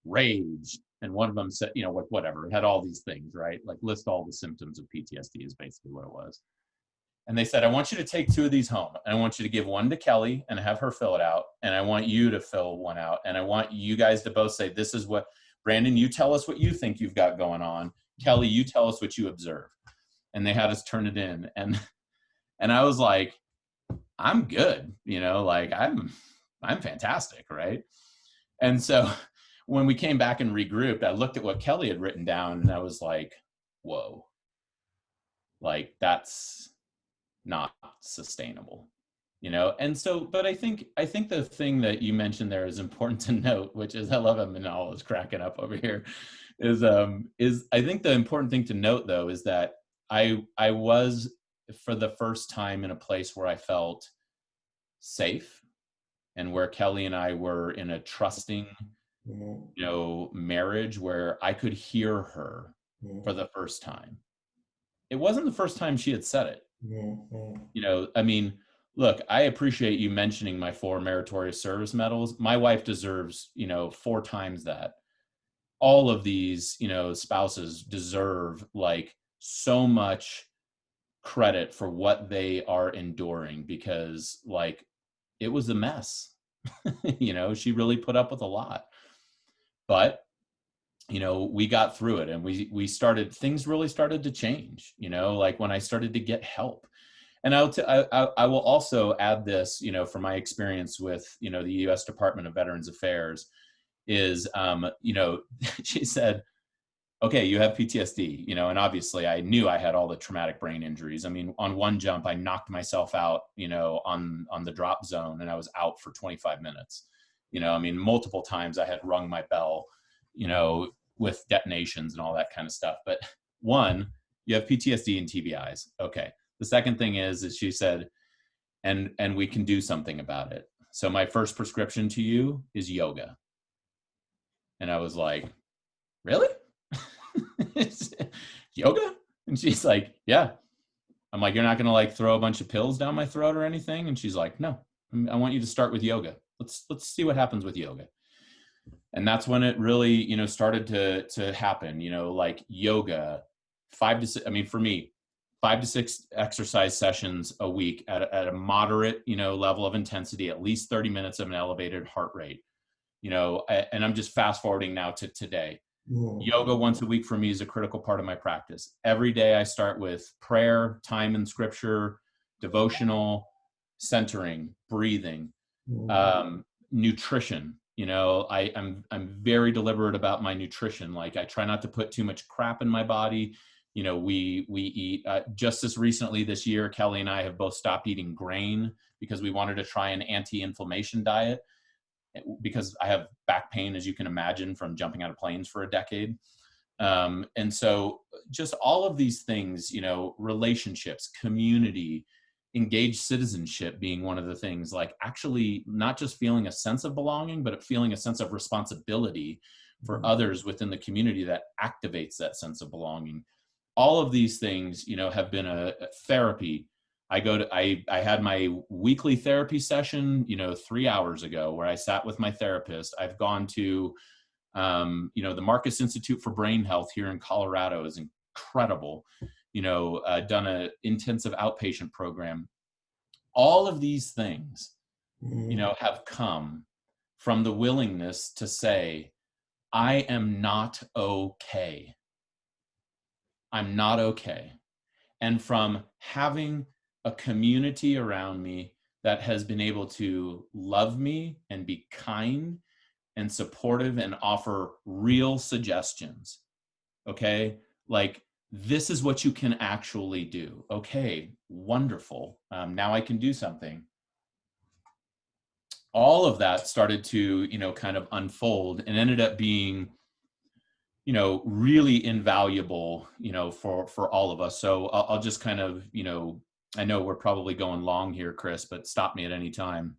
rage. And one of them said, whatever, it had all these things, right? Like list all the symptoms of PTSD is basically what it was. And they said, I want you to take 2 of these home. And I want you to give one to Kelly and have her fill it out. And I want you to fill one out. And I want you guys to both say, this is what, Brandon, you tell us what you think you've got going on. Kelly, you tell us what you observe. And they had us turn it in. And I was like, I'm good, like I'm fantastic, right? And so when we came back and regrouped, I looked at what Kelly had written down and I was like, whoa, like that's not sustainable, And so, but I think the thing that you mentioned there is important to note, which is, I love how Manal is cracking up over here, is I think the important thing to note though, is that I was for the first time in a place where I felt safe and where Kelly and I were in a trusting, marriage where I could hear her for the first time. It wasn't the first time she had said it. I mean, look, I appreciate you mentioning my 4 meritorious service medals. My wife deserves, 4 times that. All of these, spouses deserve like so much credit for what they are enduring, because like it was a mess. She really put up with a lot, but we got through it, and things really started to change, like when I started to get help. And I will also add this, from my experience with, the U.S. Department of Veterans Affairs is, she said, okay, you have PTSD, and obviously I knew I had all the traumatic brain injuries. I mean, on one jump, I knocked myself out, on the drop zone, and I was out for 25 minutes. I mean, multiple times I had rung my bell, with detonations and all that kind of stuff. But 1, you have PTSD and TBIs. Okay. The second thing is she said, and we can do something about it. So my first prescription to you is yoga. And I was like, really? Yoga? And she's like, yeah. I'm like, you're not going to like throw a bunch of pills down my throat or anything? And she's like, no, I want you to start with yoga. Let's see what happens with yoga. And that's when it really, started to happen, like yoga, 5 to 6, I mean, for me, 5 to 6 exercise sessions a week at a moderate, level of intensity, at least 30 minutes of an elevated heart rate, and I'm just fast forwarding now to today. Yoga once a week for me is a critical part of my practice. Every day I start with prayer, time in scripture, devotional, centering, breathing, nutrition. I'm very deliberate about my nutrition. Like I try not to put too much crap in my body. We eat, just as recently this year, Kelly and I have both stopped eating grain because we wanted to try an anti-inflammation diet, because I have back pain, as you can imagine, from jumping out of planes for a decade. And so just all of these things, relationships, community, engaged citizenship being one of the things, like actually not just feeling a sense of belonging, but feeling a sense of responsibility for others within the community that activates that sense of belonging. All of these things, have been a therapy. I had my weekly therapy session, 3 hours ago, where I sat with my therapist. I've gone to, the Marcus Institute for Brain Health here in Colorado is incredible. Done an intensive outpatient program. All of these things, have come from the willingness to say, I am not okay. I'm not okay. And from having a community around me that has been able to love me and be kind and supportive and offer real suggestions. Okay. Like, this is what you can actually do. Okay, wonderful. Now I can do something. All of that started to, kind of unfold and ended up being, really invaluable, for all of us. So I'll just kind of, I know we're probably going long here, Chris, but stop me at any time.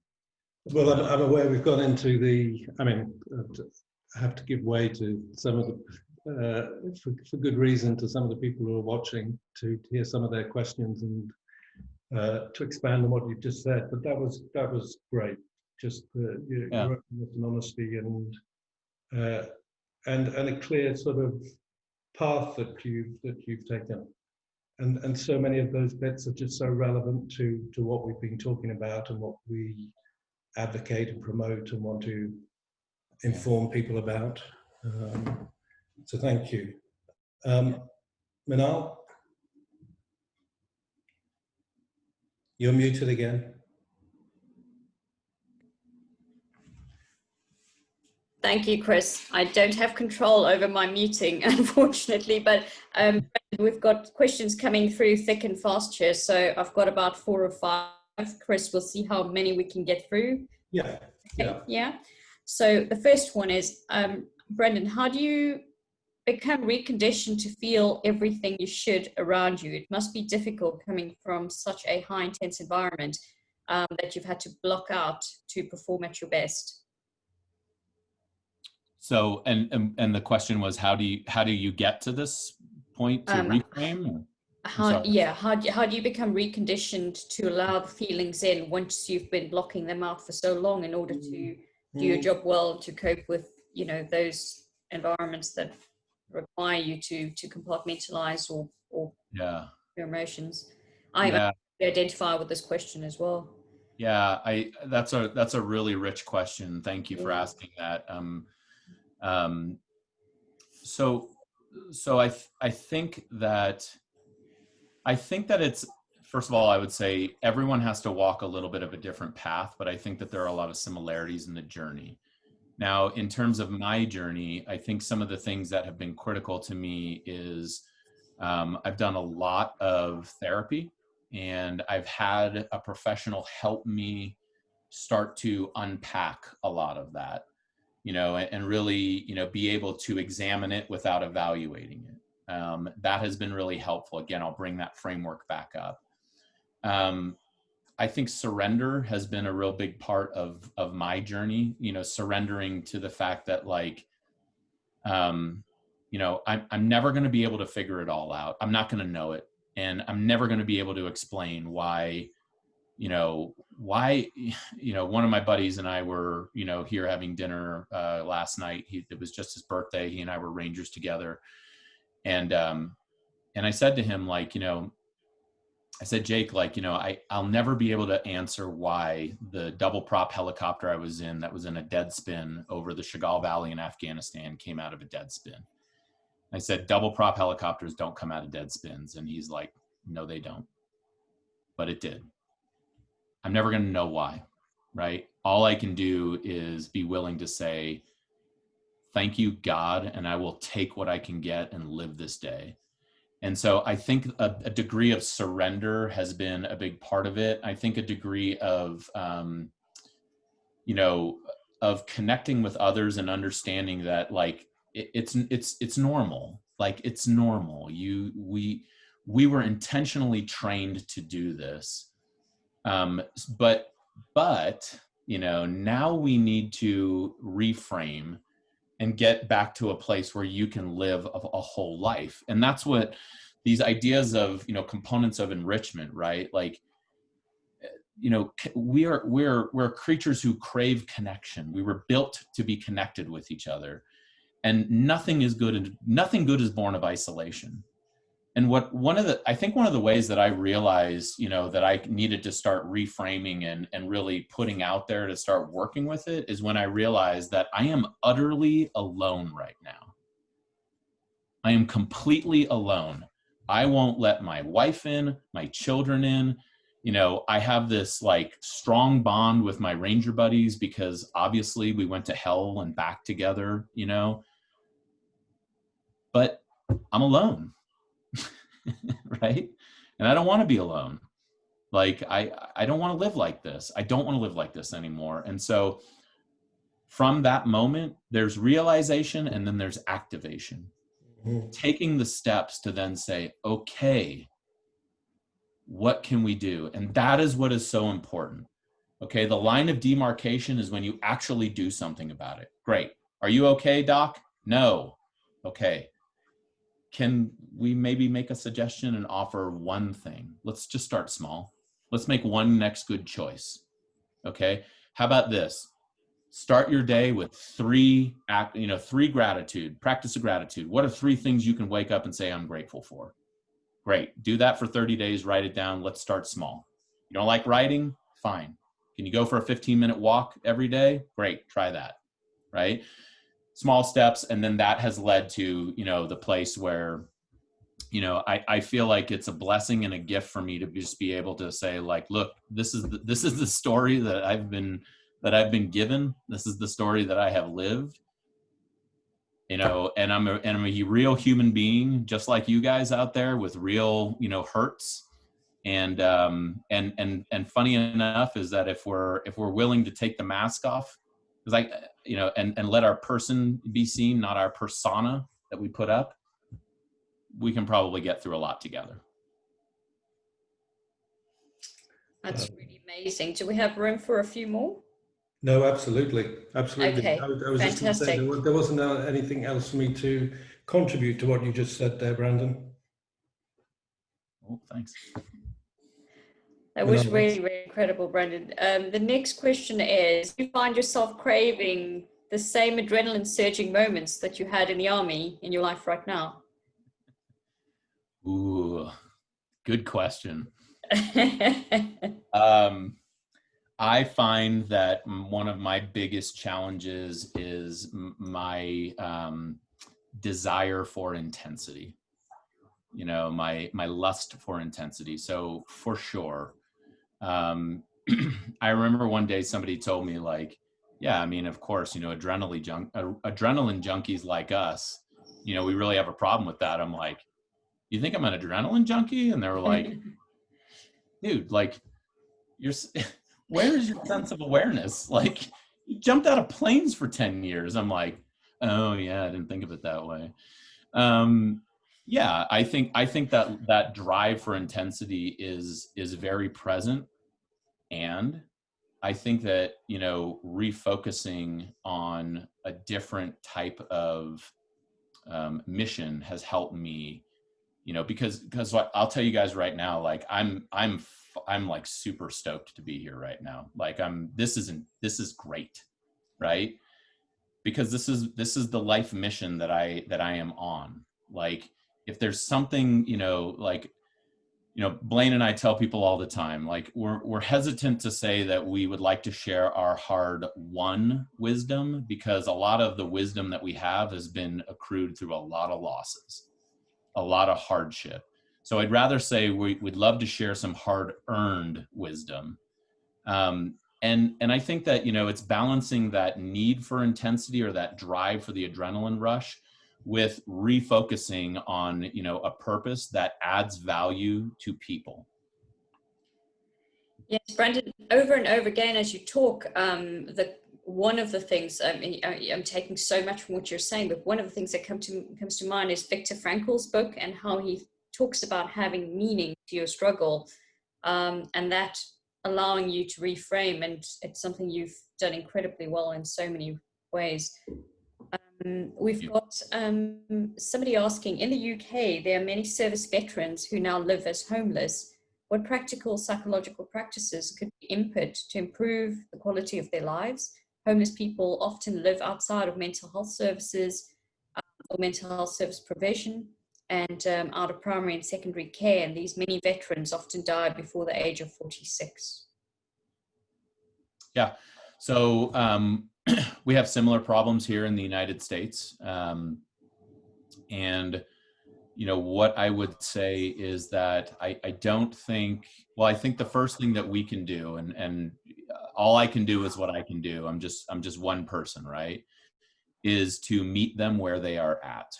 Well, I'm aware we've gone into I have to give way to some of the, for good reason, to some of the people who are watching to hear some of their questions and to expand on what you've just said. But that was great. Just your openness and honesty, and and a clear sort of path that you've taken. And so many of those bits are just so relevant to what we've been talking about and what we advocate and promote and want to inform people about. So thank you. Manal, you're muted again. Thank you, Chris. I don't have control over my muting, unfortunately, but we've got questions coming through thick and fast here. So I've got about 4 or 5. Chris, we'll see how many we can get through. Yeah. Okay. Yeah. So the first one is, Brendan, how do you become reconditioned to feel everything you should around you? It must be difficult coming from such a high intense environment that you've had to block out to perform at your best. So, and the question was, how do you get to this point to reframe? How do you become reconditioned to allow the feelings in once you've been blocking them out for so long in order to do your job well, to cope with, you know, those environments that require you to compartmentalize or your emotions? I identify with this question as well. Yeah, that's a really rich question. Thank you for asking that. So I think that it's, first of all, I would say everyone has to walk a little bit of a different path, but I think that there are a lot of similarities in the journey. Now, in terms of my journey, I think some of the things that have been critical to me is I've done a lot of therapy, and I've had a professional help me start to unpack a lot of that, you know, and really, you know, be able to examine it without evaluating it. That has been really helpful. Again, I'll bring that framework back up. I think surrender has been a real big part of my journey, you know, surrendering to the fact that, like, you know, I'm never going to be able to figure it all out. I'm not going to know it. And I'm never going to be able to explain why, you know, one of my buddies and I were, you know, here having dinner last night. It was just his birthday. He and I were Rangers together. And I said to him, like, you know, I said, Jake, like, you know, I'll never be able to answer why the double prop helicopter I was in that was in a dead spin over the Chagall Valley in Afghanistan came out of a dead spin. I said, double prop helicopters don't come out of dead spins. And he's like, no, they don't. But it did. I'm never going to know why, right? All I can do is be willing to say, thank you, God, and I will take what I can get and live this day. And so I think a degree of surrender has been a big part of it. I think a degree of, you know, of connecting with others and understanding that, like, it's normal. Like, it's normal. We were intentionally trained to do this. But, you know, now we need to reframe and get back to a place where you can live a whole life. And that's what these ideas of, you know, components of enrichment, right? Like, you know, we're creatures who crave connection. We were built to be connected with each other, and nothing good is born of isolation. And I think one of the ways that I realized, you know, that I needed to start reframing and really putting out there to start working with it is when I realized that I am utterly alone right now. I am completely alone. I won't let my wife in, my children in. You know, I have this, like, strong bond with my Ranger buddies because obviously we went to hell and back together, you know, but I'm alone. Right? And I don't want to be alone. Like, I don't want to live like this. I don't want to live like this anymore. And so from that moment, there's realization and then there's activation. Mm-hmm. Taking the steps to then say, okay, what can we do? And that is what is so important. Okay, the line of demarcation is when you actually do something about it. Great. Are you okay, Doc? No. Okay. Can we maybe make a suggestion and offer one thing? Let's just start small. Let's make one next good choice. Okay. How about this? Start your day with three gratitude, practice of gratitude. What are 3 things you can wake up and say, I'm grateful for? Great. Do that for 30 days, write it down. Let's start small. You don't like writing? Fine. Can you go for a 15-minute walk every day? Great. Try that. Right? Small steps. And then that has led to, the place where, I feel like it's a blessing and a gift for me to just be able to say, like, look, this is the story that I've been given. This is the story that I have lived. And I'm a real human being, just like you guys out there, with real, hurts. And funny enough is that if we're willing to take the mask off, because and let our person be seen, not our persona that we put up, we can probably get through a lot together. That's really amazing. Do we have room for a few more? No, absolutely. Okay, I was just going to say, there wasn't anything else for me to contribute to what you just said there, Brandon. Oh, thanks. That was really, really incredible, Brandon. The next question is, do you find yourself craving the same adrenaline surging moments that you had in the army in your life right now? Ooh, good question. I find that one of my biggest challenges is my desire for intensity. My lust for intensity. So for sure, I remember one day somebody told me, like, yeah, I mean, of course, adrenaline junkies like us, we really have a problem with that. I'm like, you think I'm an adrenaline junkie? And they were like, dude, like, where is your sense of awareness? Like, you jumped out of planes for 10 years. I'm like, oh yeah, I didn't think of it that way. Yeah, I think that drive for intensity is very present. And I think that, refocusing on a different type of mission has helped me, because what I'll tell you guys right now, like, I'm like super stoked to be here right now. Like, this is great, right? Because this is the life mission that I am on. Like, if there's something, Blaine and I tell people all the time, like, we're hesitant to say that we would like to share our hard-won wisdom, because a lot of the wisdom that we have has been accrued through a lot of losses, a lot of hardship. So I'd rather say we'd love to share some hard-earned wisdom. And I think that, it's balancing that need for intensity, or that drive for the adrenaline rush, with refocusing on, a purpose that adds value to people. Yes, Brandon, over and over again, as you talk, one of the things, I'm taking so much from what you're saying, but one of the things that comes to mind is Viktor Frankl's book, and how he talks about having meaning to your struggle, and that allowing you to reframe. And it's something you've done incredibly well in so many ways. We've got somebody asking, in the UK, there are many service veterans who now live as homeless. What practical psychological practices could be input to improve the quality of their lives? Homeless people often live outside of mental health services or mental health service provision, and out of primary and secondary care. And these many veterans often die before the age of 46. Yeah. So we have similar problems here in the United States. And, what I would say is that I think the first thing that we can do, and all I can do is what I can do. I'm just one person, right? Is to meet them where they are at.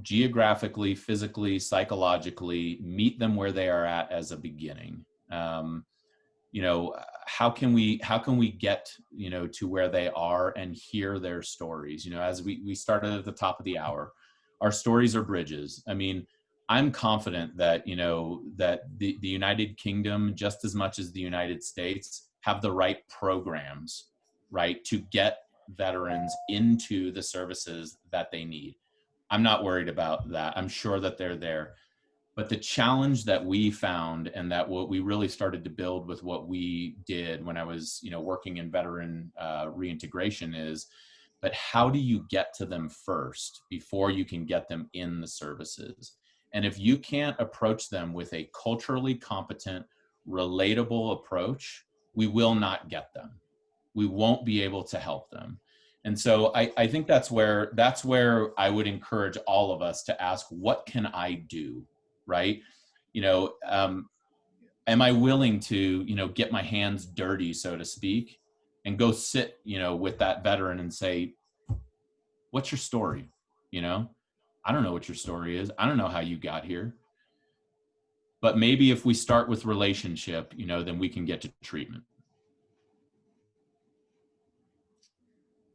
Geographically, physically, psychologically, meet them where they are at as a beginning. How can we get, to where they are and hear their stories? As we started at the top of the hour, our stories are bridges. I mean, I'm confident that, that the United Kingdom, just as much as the United States, have the right programs, right, to get veterans into the services that they need. I'm not worried about that. I'm sure that they're there. But the challenge that we found, and that what we really started to build with what we did when I was, working in veteran reintegration is, but how do you get to them first before you can get them in the services? And if you can't approach them with a culturally competent, relatable approach, we will not get them. We won't be able to help them. And so I think that's where I would encourage all of us to ask, what can I do? Right? Am I willing to, get my hands dirty, so to speak, and go sit, with that veteran and say, what's your story? I don't know what your story is. I don't know how you got here. But maybe if we start with relationship, then we can get to treatment.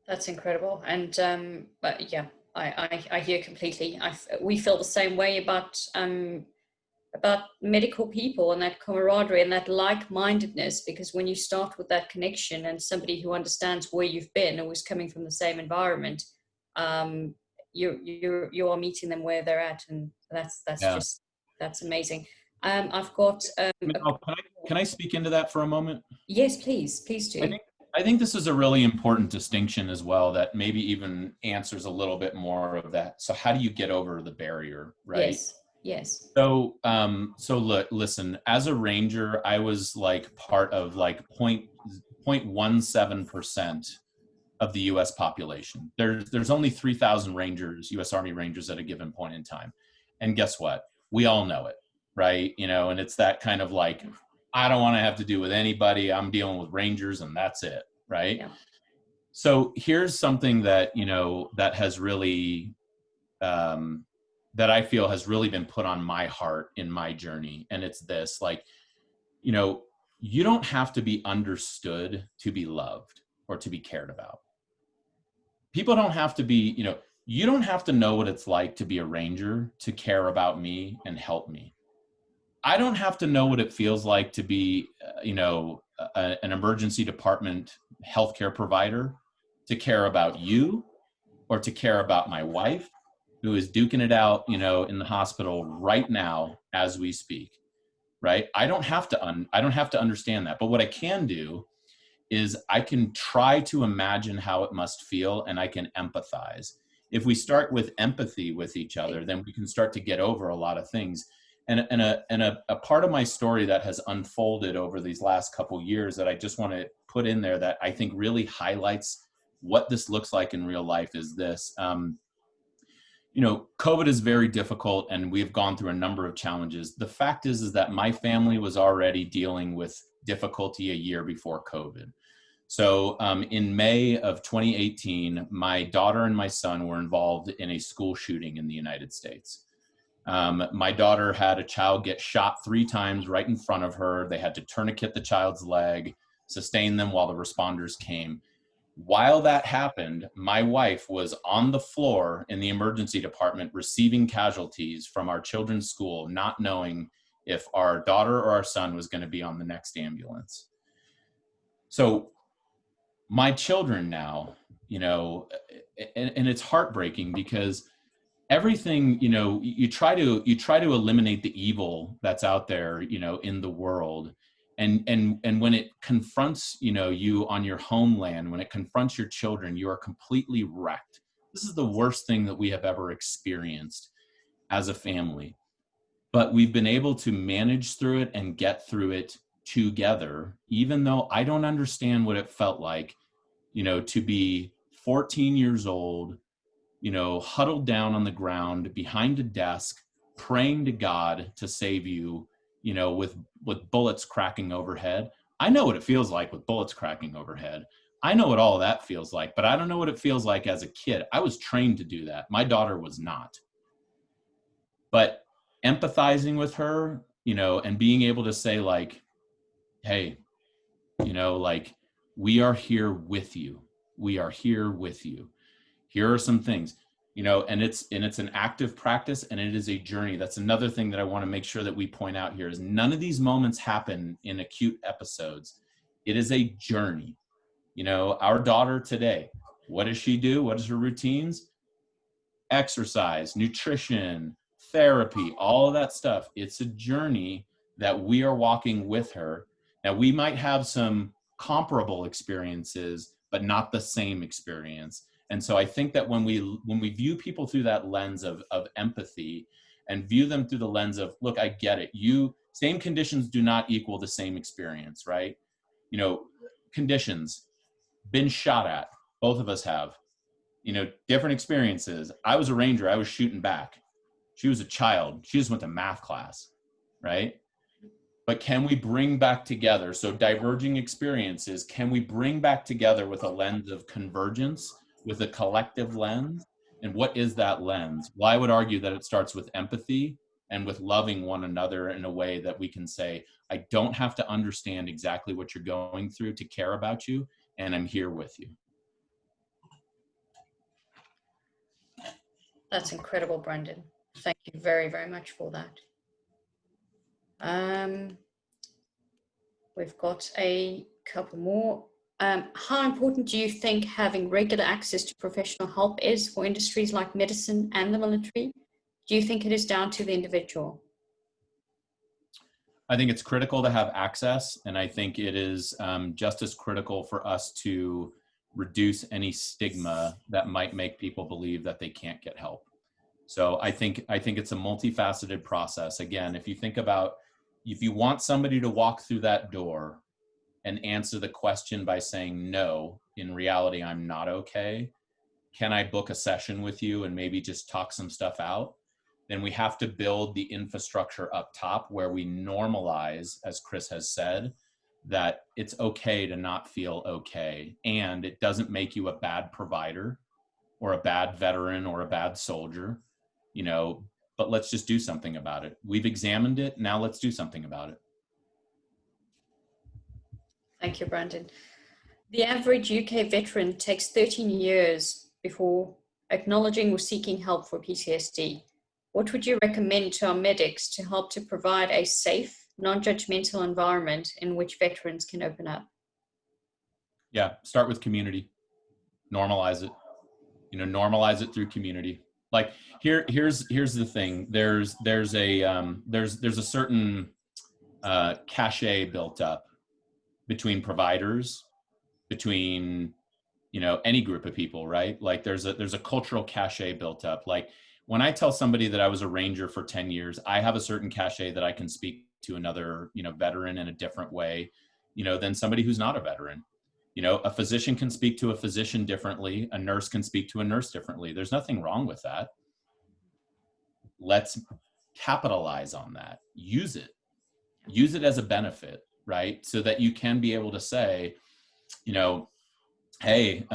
That's incredible. And but yeah, I hear completely. We feel the same way about medical people and that camaraderie and that like-mindedness, because when you start with that connection and somebody who understands where you've been or was coming from the same environment, you are meeting them where they're at, and that's amazing. I've got can I speak into that for a moment? Yes, please do. I think this is a really important distinction as well, that maybe even answers a little bit more of that. So how do you get over the barrier, right? Yes. So look, listen, as a ranger, I was like part of like 0.17% of the US population. There's only 3,000 rangers, US Army Rangers at a given point in time. And guess what? We all know it, right? And it's that kind of like, I don't want to have to do with anybody. I'm dealing with Rangers and that's it, right? Yeah. So here's something that, that has really, that I feel has really been put on my heart in my journey. And it's this, like, you don't have to be understood to be loved or to be cared about. People don't have to be, you don't have to know what it's like to be a Ranger to care about me and help me. I don't have to know what it feels like to be, an emergency department healthcare provider to care about you, or to care about my wife, who is duking it out, in the hospital right now as we speak, right? I don't have to understand that. But what I can do is I can try to imagine how it must feel, and I can empathize. If we start with empathy with each other, then we can start to get over a lot of things. And a part of my story that has unfolded over these last couple years that I just want to put in there that I think really highlights what this looks like in real life is this. COVID is very difficult, and we've gone through a number of challenges. The fact is that my family was already dealing with difficulty a year before COVID. So in May of 2018, my daughter and my son were involved in a school shooting in the United States. My daughter had a child get shot 3 times right in front of her. They had to tourniquet the child's leg, sustain them while the responders came. While that happened, my wife was on the floor in the emergency department receiving casualties from our children's school, not knowing if our daughter or our son was going to be on the next ambulance. So my children now, and it's heartbreaking because everything, you try to eliminate the evil that's out there, in the world. And when it confronts, you on your homeland, when it confronts your children, you are completely wrecked. This is the worst thing that we have ever experienced as a family. But we've been able to manage through it and get through it together, even though I don't understand what it felt like, to be 14 years old, huddled down on the ground behind a desk, praying to God to save you, with bullets cracking overhead. I know what it feels like with bullets cracking overhead. I know what all of that feels like, but I don't know what it feels like as a kid. I was trained to do that. My daughter was not. But empathizing with her, and being able to say like, hey, like, we are here with you. We are here with you. Here are some things, and it's an active practice, and it is a journey. That's another thing that I want to make sure that we point out here is none of these moments happen in acute episodes. It is a journey. Our daughter today, what does she do? What is her routines? Exercise, nutrition, therapy, all of that stuff. It's a journey that we are walking with her. Now, we might have some comparable experiences, but not the same experience. And so I think that when we view people through that lens of empathy and view them through the lens of, look, I get it. Same conditions do not equal the same experience, right? You know, conditions, been shot at, both of us have, you know, different experiences. I was a ranger, I was shooting back. She was a child, she just went to math class, right? But can we bring back together, so diverging experiences, can we bring back together with a lens of convergence, with a collective lens? And what is that lens? Well, I would argue that it starts with empathy and with loving one another in a way that we can say, I don't have to understand exactly what you're going through to care about you, and I'm here with you. That's incredible, Brendan. Thank you very, very much for that. We've got a couple more. How important do you think having regular access to professional help is for industries like medicine and the military? Do you think it is down to the individual? I think it's critical to have access, and I think it is just as critical for us to reduce any stigma that might make people believe that they can't get help. So I think it's a multifaceted process. Again, if you think about, if you want somebody to walk through that door and answer the question by saying, no, in reality, I'm not okay, can I book a session with you and maybe just talk some stuff out? Then we have to build the infrastructure up top where we normalize, as Chris has said, that it's okay to not feel okay. And it doesn't make you a bad provider or a bad veteran or a bad soldier, you know, but let's just do something about it. We've examined it. Now let's do something about it. Thank you, Brandon. The average UK veteran takes 13 years before acknowledging or seeking help for PTSD. What would you recommend to our medics to help to provide a safe, non-judgmental environment in which veterans can open up? Yeah, start with community. Normalize it. You know, normalize it through community. Like here's the thing. There's a certain cachet built up between providers, between, you know, any group of people, right? Like there's a cultural cachet built up. Like when I tell somebody that I was a ranger for 10 years, I have a certain cachet that I can speak to another, you know, veteran in a different way, you know, than somebody who's not a veteran. You know, a physician can speak to a physician differently. A nurse can speak to a nurse differently. There's nothing wrong with that. Let's capitalize on that. Use it as a benefit, right? So that you can be able to say, you know, hey,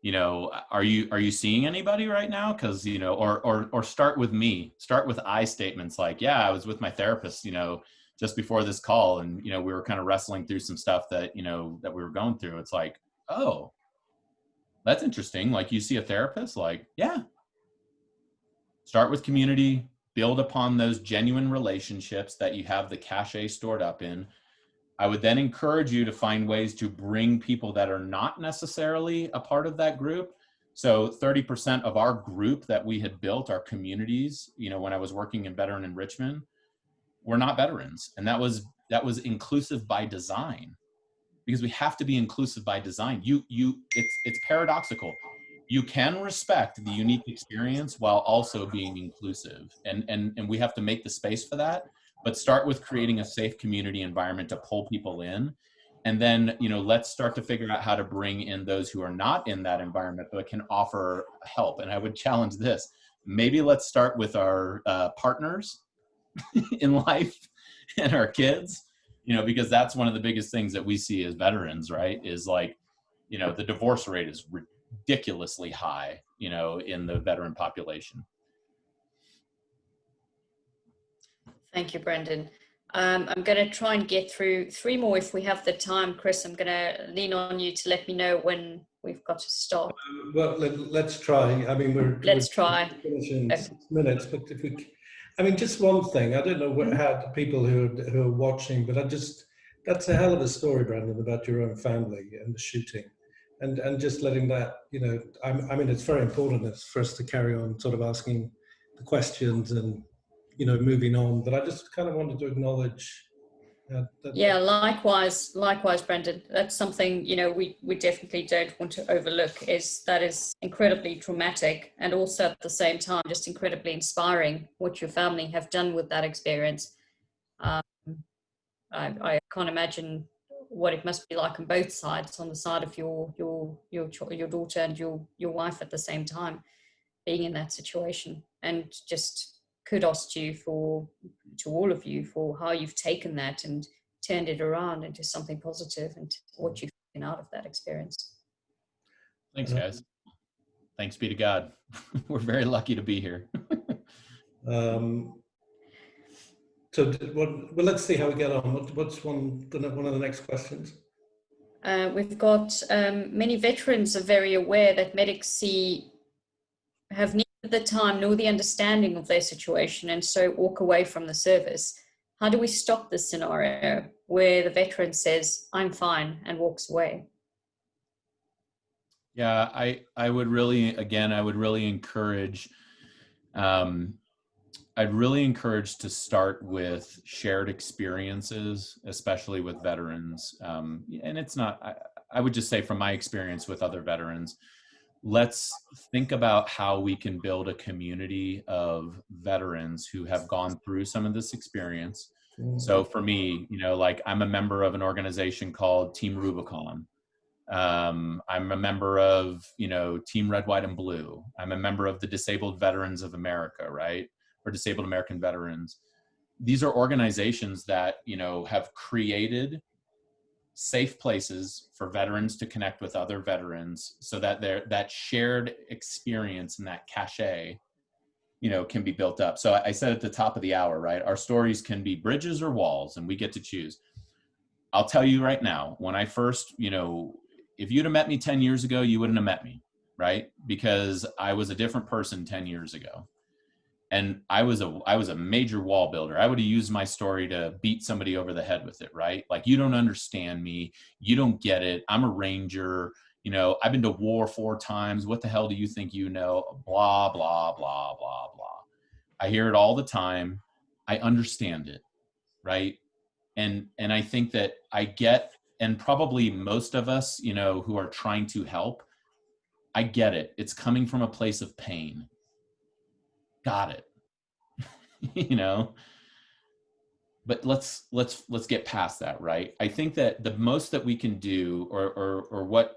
you know, are you seeing anybody right now? Because, you know, or start with me. Start with I statements like, yeah, I was with my therapist, you know, just before this call, and, you know, we were kind of wrestling through some stuff that, you know, that we were going through. It's like, oh, that's interesting. Like, you see a therapist? Like, yeah. Start with community, build upon those genuine relationships that you have the cachet stored up in. I would then encourage you to find ways to bring people that are not necessarily a part of that group. So 30% of our group that we had built, our communities, you know, when I was working in veteran enrichment, were not veterans. And that was inclusive by design, because we have to be inclusive by design. It's paradoxical. You can respect the unique experience while also being inclusive. And we have to make the space for that. But start with creating a safe community environment to pull people in. And then, you know, let's start to figure out how to bring in those who are not in that environment but can offer help. And I would challenge this. Maybe let's start with our partners in life and our kids, you know, because that's one of the biggest things that we see as veterans, right? Is like, you know, the divorce rate is ridiculously high, you know, in the veteran population. Thank you, Brendan. I'm going to try and get through 3 more if we have the time. Chris, I'm going to lean on you to let me know when we've got to stop. Well, let's try. I mean, Let's try. Finishing in 6 minutes, but if we, I mean, just one thing. I don't know how the people who are watching, but that's a hell of a story, Brandon, about your own family and the shooting, and just letting that, you know, I mean, it's very important for us to carry on sort of asking questions and, you know, moving on. But I just kind of wanted to acknowledge yeah, likewise, Brendan. That's something, you know, we definitely don't want to overlook, is that is incredibly traumatic, and also at the same time just incredibly inspiring what your family have done with that experience. I can't imagine what it must be like on both sides, on the side of your daughter and your wife at the same time, being in that situation. And just kudos to all of you for how you've taken that and turned it around into something positive, and what you've taken out of that experience. Thanks, guys. Thanks be to God. We're very lucky to be here. So, well, let's see how we get on. What's one of the next questions? We've got many veterans are very aware that medics have neither the time nor the understanding of their situation, and so walk away from the service. How do we stop this scenario where the veteran says, "I'm fine," and walks away? Yeah, I would really encourage, I'd really encourage to start with shared experiences, especially with veterans. And it's not, I would just say from my experience with other veterans, let's think about how we can build a community of veterans who have gone through some of this experience. So for me, you know, like I'm a member of an organization called Team Rubicon. I'm a member of, you know, Team Red, White, and Blue. I'm a member of the Disabled Veterans of America, right? Or Disabled American Veterans. These are organizations that, you know, have created safe places for veterans to connect with other veterans, so that that shared experience and that cachet, you know, can be built up. So I said at the top of the hour, right? Our stories can be bridges or walls, and we get to choose. I'll tell you right now, when I first, you know, if you'd have met me 10 years ago, you wouldn't have met me, right? Because I was a different person 10 years ago. And I was a major wall builder. I would have used my story to beat somebody over the head with it, right? Like, you don't understand me. You don't get it. I'm a ranger. You know, I've been to war 4 times. What the hell do you think you know? Blah, blah, blah, blah, blah. I hear it all the time. I understand it, right? And I think that I get, and probably most of us, you know, who are trying to help, I get it. It's coming from a place of pain. Got it. You know, but let's get past that, right? I think that the most that we can do, or what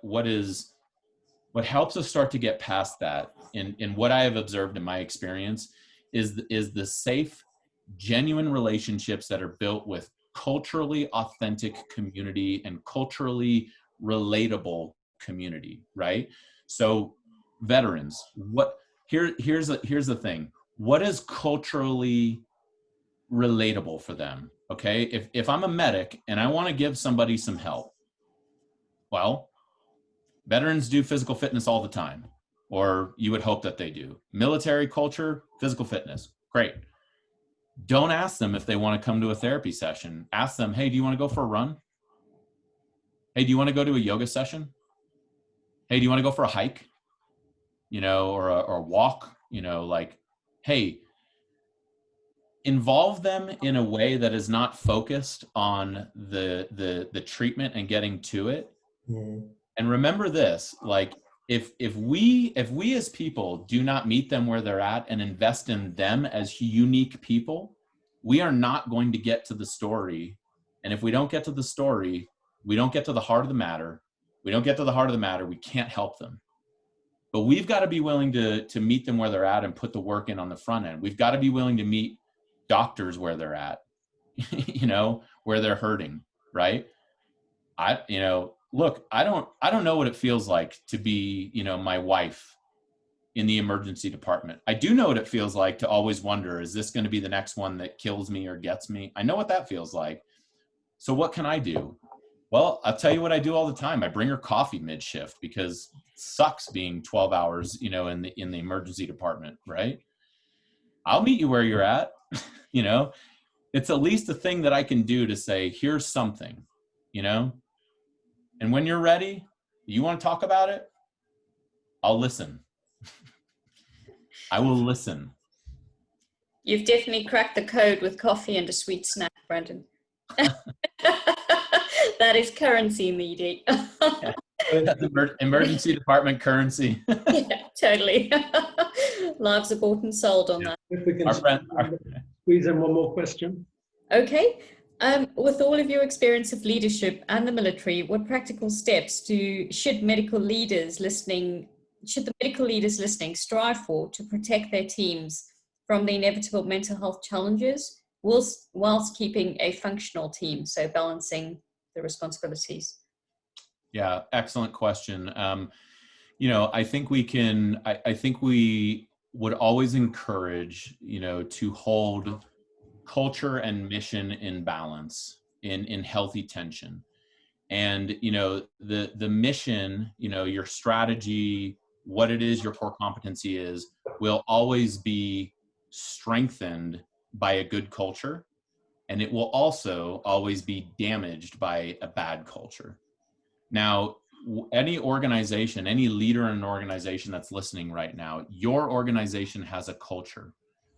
helps us start to get past that, in what I have observed in my experience, is the safe, genuine relationships that are built with culturally authentic community and culturally relatable community, right? So veterans, here's the thing. What is culturally relatable for them? Okay, if I'm a medic and I want to give somebody some help, well, veterans do physical fitness all the time, or you would hope that they do. Military culture, physical fitness, great. Don't ask them if they want to come to a therapy session. Ask them, hey, do you want to go for a run? Hey, do you want to go to a yoga session? Hey, do you want to go for a hike? You know, or a walk? You know, like, hey, involve them in a way that is not focused on the treatment and getting to it. And remember this, like, if we as people do not meet them where they're at and invest in them as unique people, we are not going to get to the story. And if we don't get to the story, we don't get to the heart of the matter. We don't get to the heart of the matter, we can't help them. But we've got to be willing to meet them where they're at and put the work in on the front end. We've got to be willing to meet doctors where they're at, you know, where they're hurting, right? You know, look, I don't know what it feels like to be, you know, my wife in the emergency department. I do know what it feels like to always wonder, is this going to be the next one that kills me or gets me? I know what that feels like. So what can I do? Well, I'll tell you what I do all the time. I bring her coffee mid-shift, because it sucks being 12 hours, you know, in the emergency department, right? I'll meet you where you're at. You know, it's at least a thing that I can do to say, here's something, you know, and when you're ready, you want to talk about it, I'll listen. I will listen. You've definitely cracked the code with coffee and a sweet snack, Brandon. That is currency media. Emergency department currency. Yeah, totally. Lives are bought and sold on that. If we can Our friend, squeeze in one more question. Okay. With all of your experience of leadership and the military, what practical steps should the medical leaders listening strive for to protect their teams from the inevitable mental health challenges whilst keeping a functional team, so balancing the responsibilities? Yeah, excellent question. You know, I think we would always encourage, you know, to hold culture and mission in balance, in healthy tension. And, you know, the mission, you know, your strategy, what it is your core competency is, will always be strengthened by a good culture. And it will also always be damaged by a bad culture. Now, any organization, any leader in an organization that's listening right now, your organization has a culture,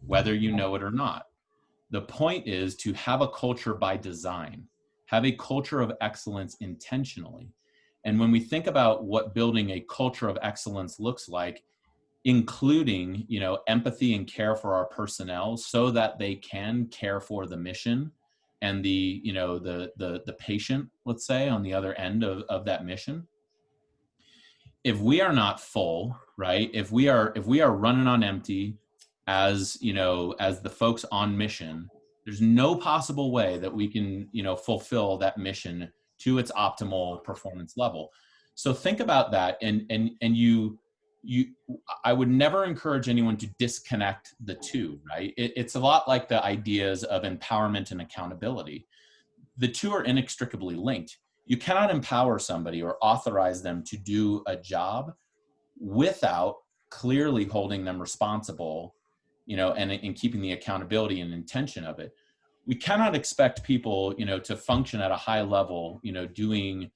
whether you know it or not. The point is to have a culture by design, have a culture of excellence intentionally. And when we think about what building a culture of excellence looks like, including, you know, empathy and care for our personnel so that they can care for the mission and the, you know, the patient, let's say, on the other end of that mission. If we are not full, right? If we are running on empty as, you know, as the folks on mission, there's no possible way that we can, you know, fulfill that mission to its optimal performance level. So think about that. And I would never encourage anyone to disconnect the two, right? It's a lot like the ideas of empowerment and accountability. The two are inextricably linked. You cannot empower somebody or authorize them to do a job without clearly holding them responsible, you know, and keeping the accountability and intention of it. We cannot expect people, you know, to function at a high level, you know, doing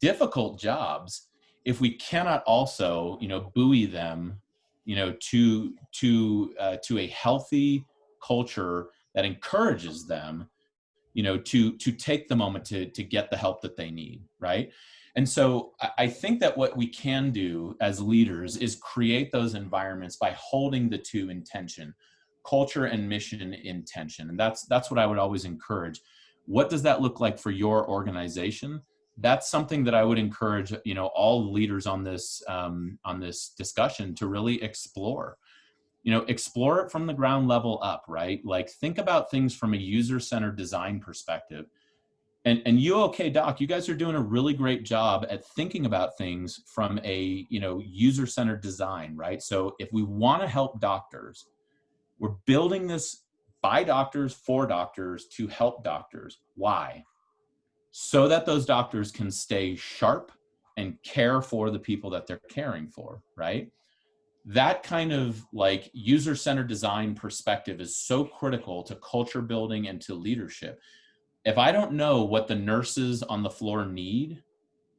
difficult jobs if we cannot also, you know, buoy them, you know, to a healthy culture that encourages them, you know, to take the moment to get the help that they need, right? And so I think that what we can do as leaders is create those environments by holding the two in tension, culture and mission in tension. And that's what I would always encourage. What does that look like for your organization? That's something that I would encourage, you know, all leaders on this discussion to really explore. You know, explore it from the ground level up, right? Like think about things from a user-centered design perspective. And you, okay, Doc, you guys are doing a really great job at thinking about things from a, you know, user-centered design, right? So if we want to help doctors, we're building this by doctors, for doctors, to help doctors. Why? So that those doctors can stay sharp and care for the people that they're caring for, right? That kind of like user-centered design perspective is so critical to culture building and to leadership. If I don't know what the nurses on the floor need,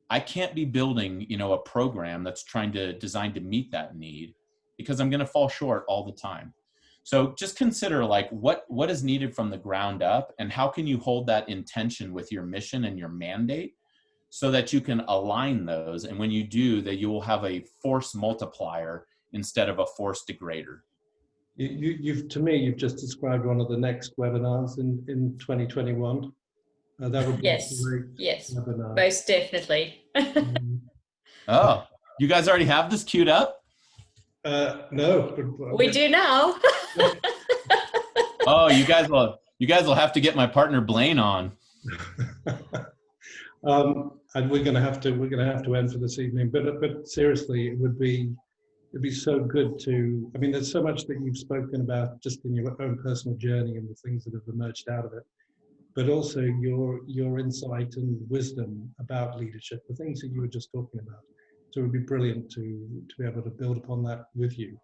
I can't be building, you know, a program that's designed to meet that need, because I'm going to fall short all the time. So just consider like what is needed from the ground up, and how can you hold that intention with your mission and your mandate so that you can align those. And when you do, that you will have a force multiplier instead of a force degrader. You've just described one of the next webinars in 2021. That would be Yes, a great yes, webinar. most definitely. Oh, you guys already have this queued up? No, but We do now. Oh, you guys will have to get my partner Blaine on. And we're going to have to end for this evening. But seriously, it'd be so good to. I mean, there's so much that you've spoken about just in your own personal journey and the things that have emerged out of it, but also your insight and wisdom about leadership, the things that you were just talking about. So it would be brilliant to be able to build upon that with you,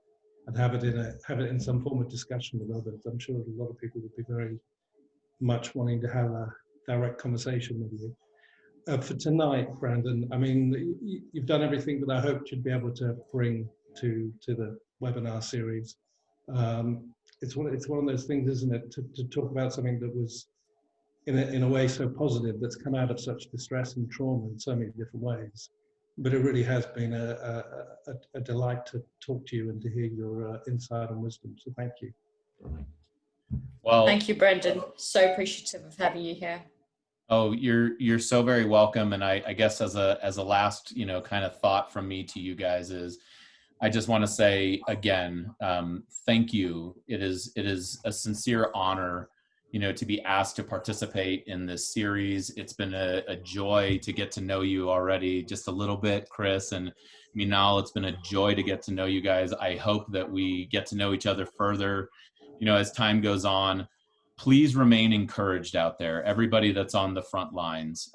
and have it in some form of discussion with others. I'm sure a lot of people would be very much wanting to have a direct conversation with you. For tonight, Brandon, I mean, you've done everything that I hoped you'd be able to bring to the webinar series. it's one of those things, isn't it, to talk about something that was in a way so positive, that's come out of such distress and trauma in so many different ways. But it really has been a delight to talk to you and to hear your insight and wisdom. So thank you. Well, thank you, Brendan. So appreciative of having you here. Oh, you're so very welcome. And I guess as a last, kind of thought from me to you guys is, I just want to say again, thank you. It is a sincere honor, to be asked to participate in this series. It's been a joy to get to know you already just a little bit, Chris and Minal. It's been a joy to get to know you guys. I hope that we get to know each other further, as time goes on. Please remain encouraged out there, everybody that's on the front lines.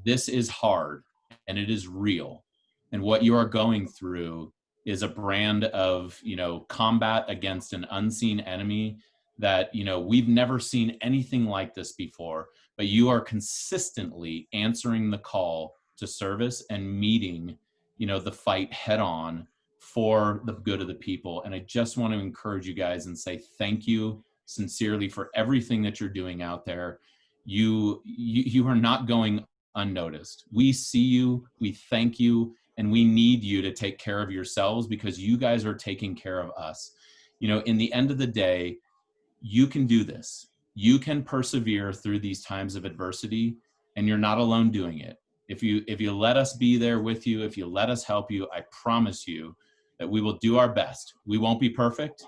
This is hard and it is real. And what you are going through is a brand of, combat against an unseen enemy that, we've never seen anything like this before, but you are consistently answering the call to service and meeting, the fight head on for the good of the people. And I just want to encourage you guys and say thank you sincerely for everything that you're doing out there. You are not going unnoticed. We see you, we thank you, and we need you to take care of yourselves because you guys are taking care of us. In the end of the day, you can do this. You can persevere through these times of adversity, and you're not alone doing it. If you let us be there with you, if you let us help you, I promise you that we will do our best. We won't be perfect,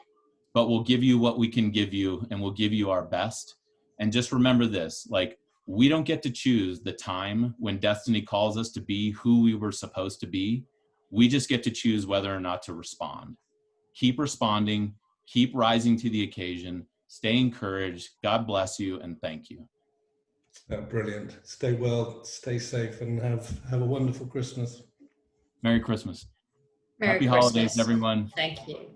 but we'll give you what we can give you, and we'll give you our best. And just remember this, we don't get to choose the time when destiny calls us to be who we were supposed to be. We just get to choose whether or not to respond. Keep responding, keep rising to the occasion, stay encouraged. God bless you, and thank you. Brilliant. Stay well, stay safe, and have a wonderful Christmas. Merry Christmas. Merry Happy Christmas. holidays, everyone. Thank you.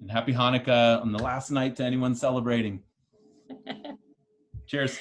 And happy Hanukkah on the last night to anyone celebrating. Cheers.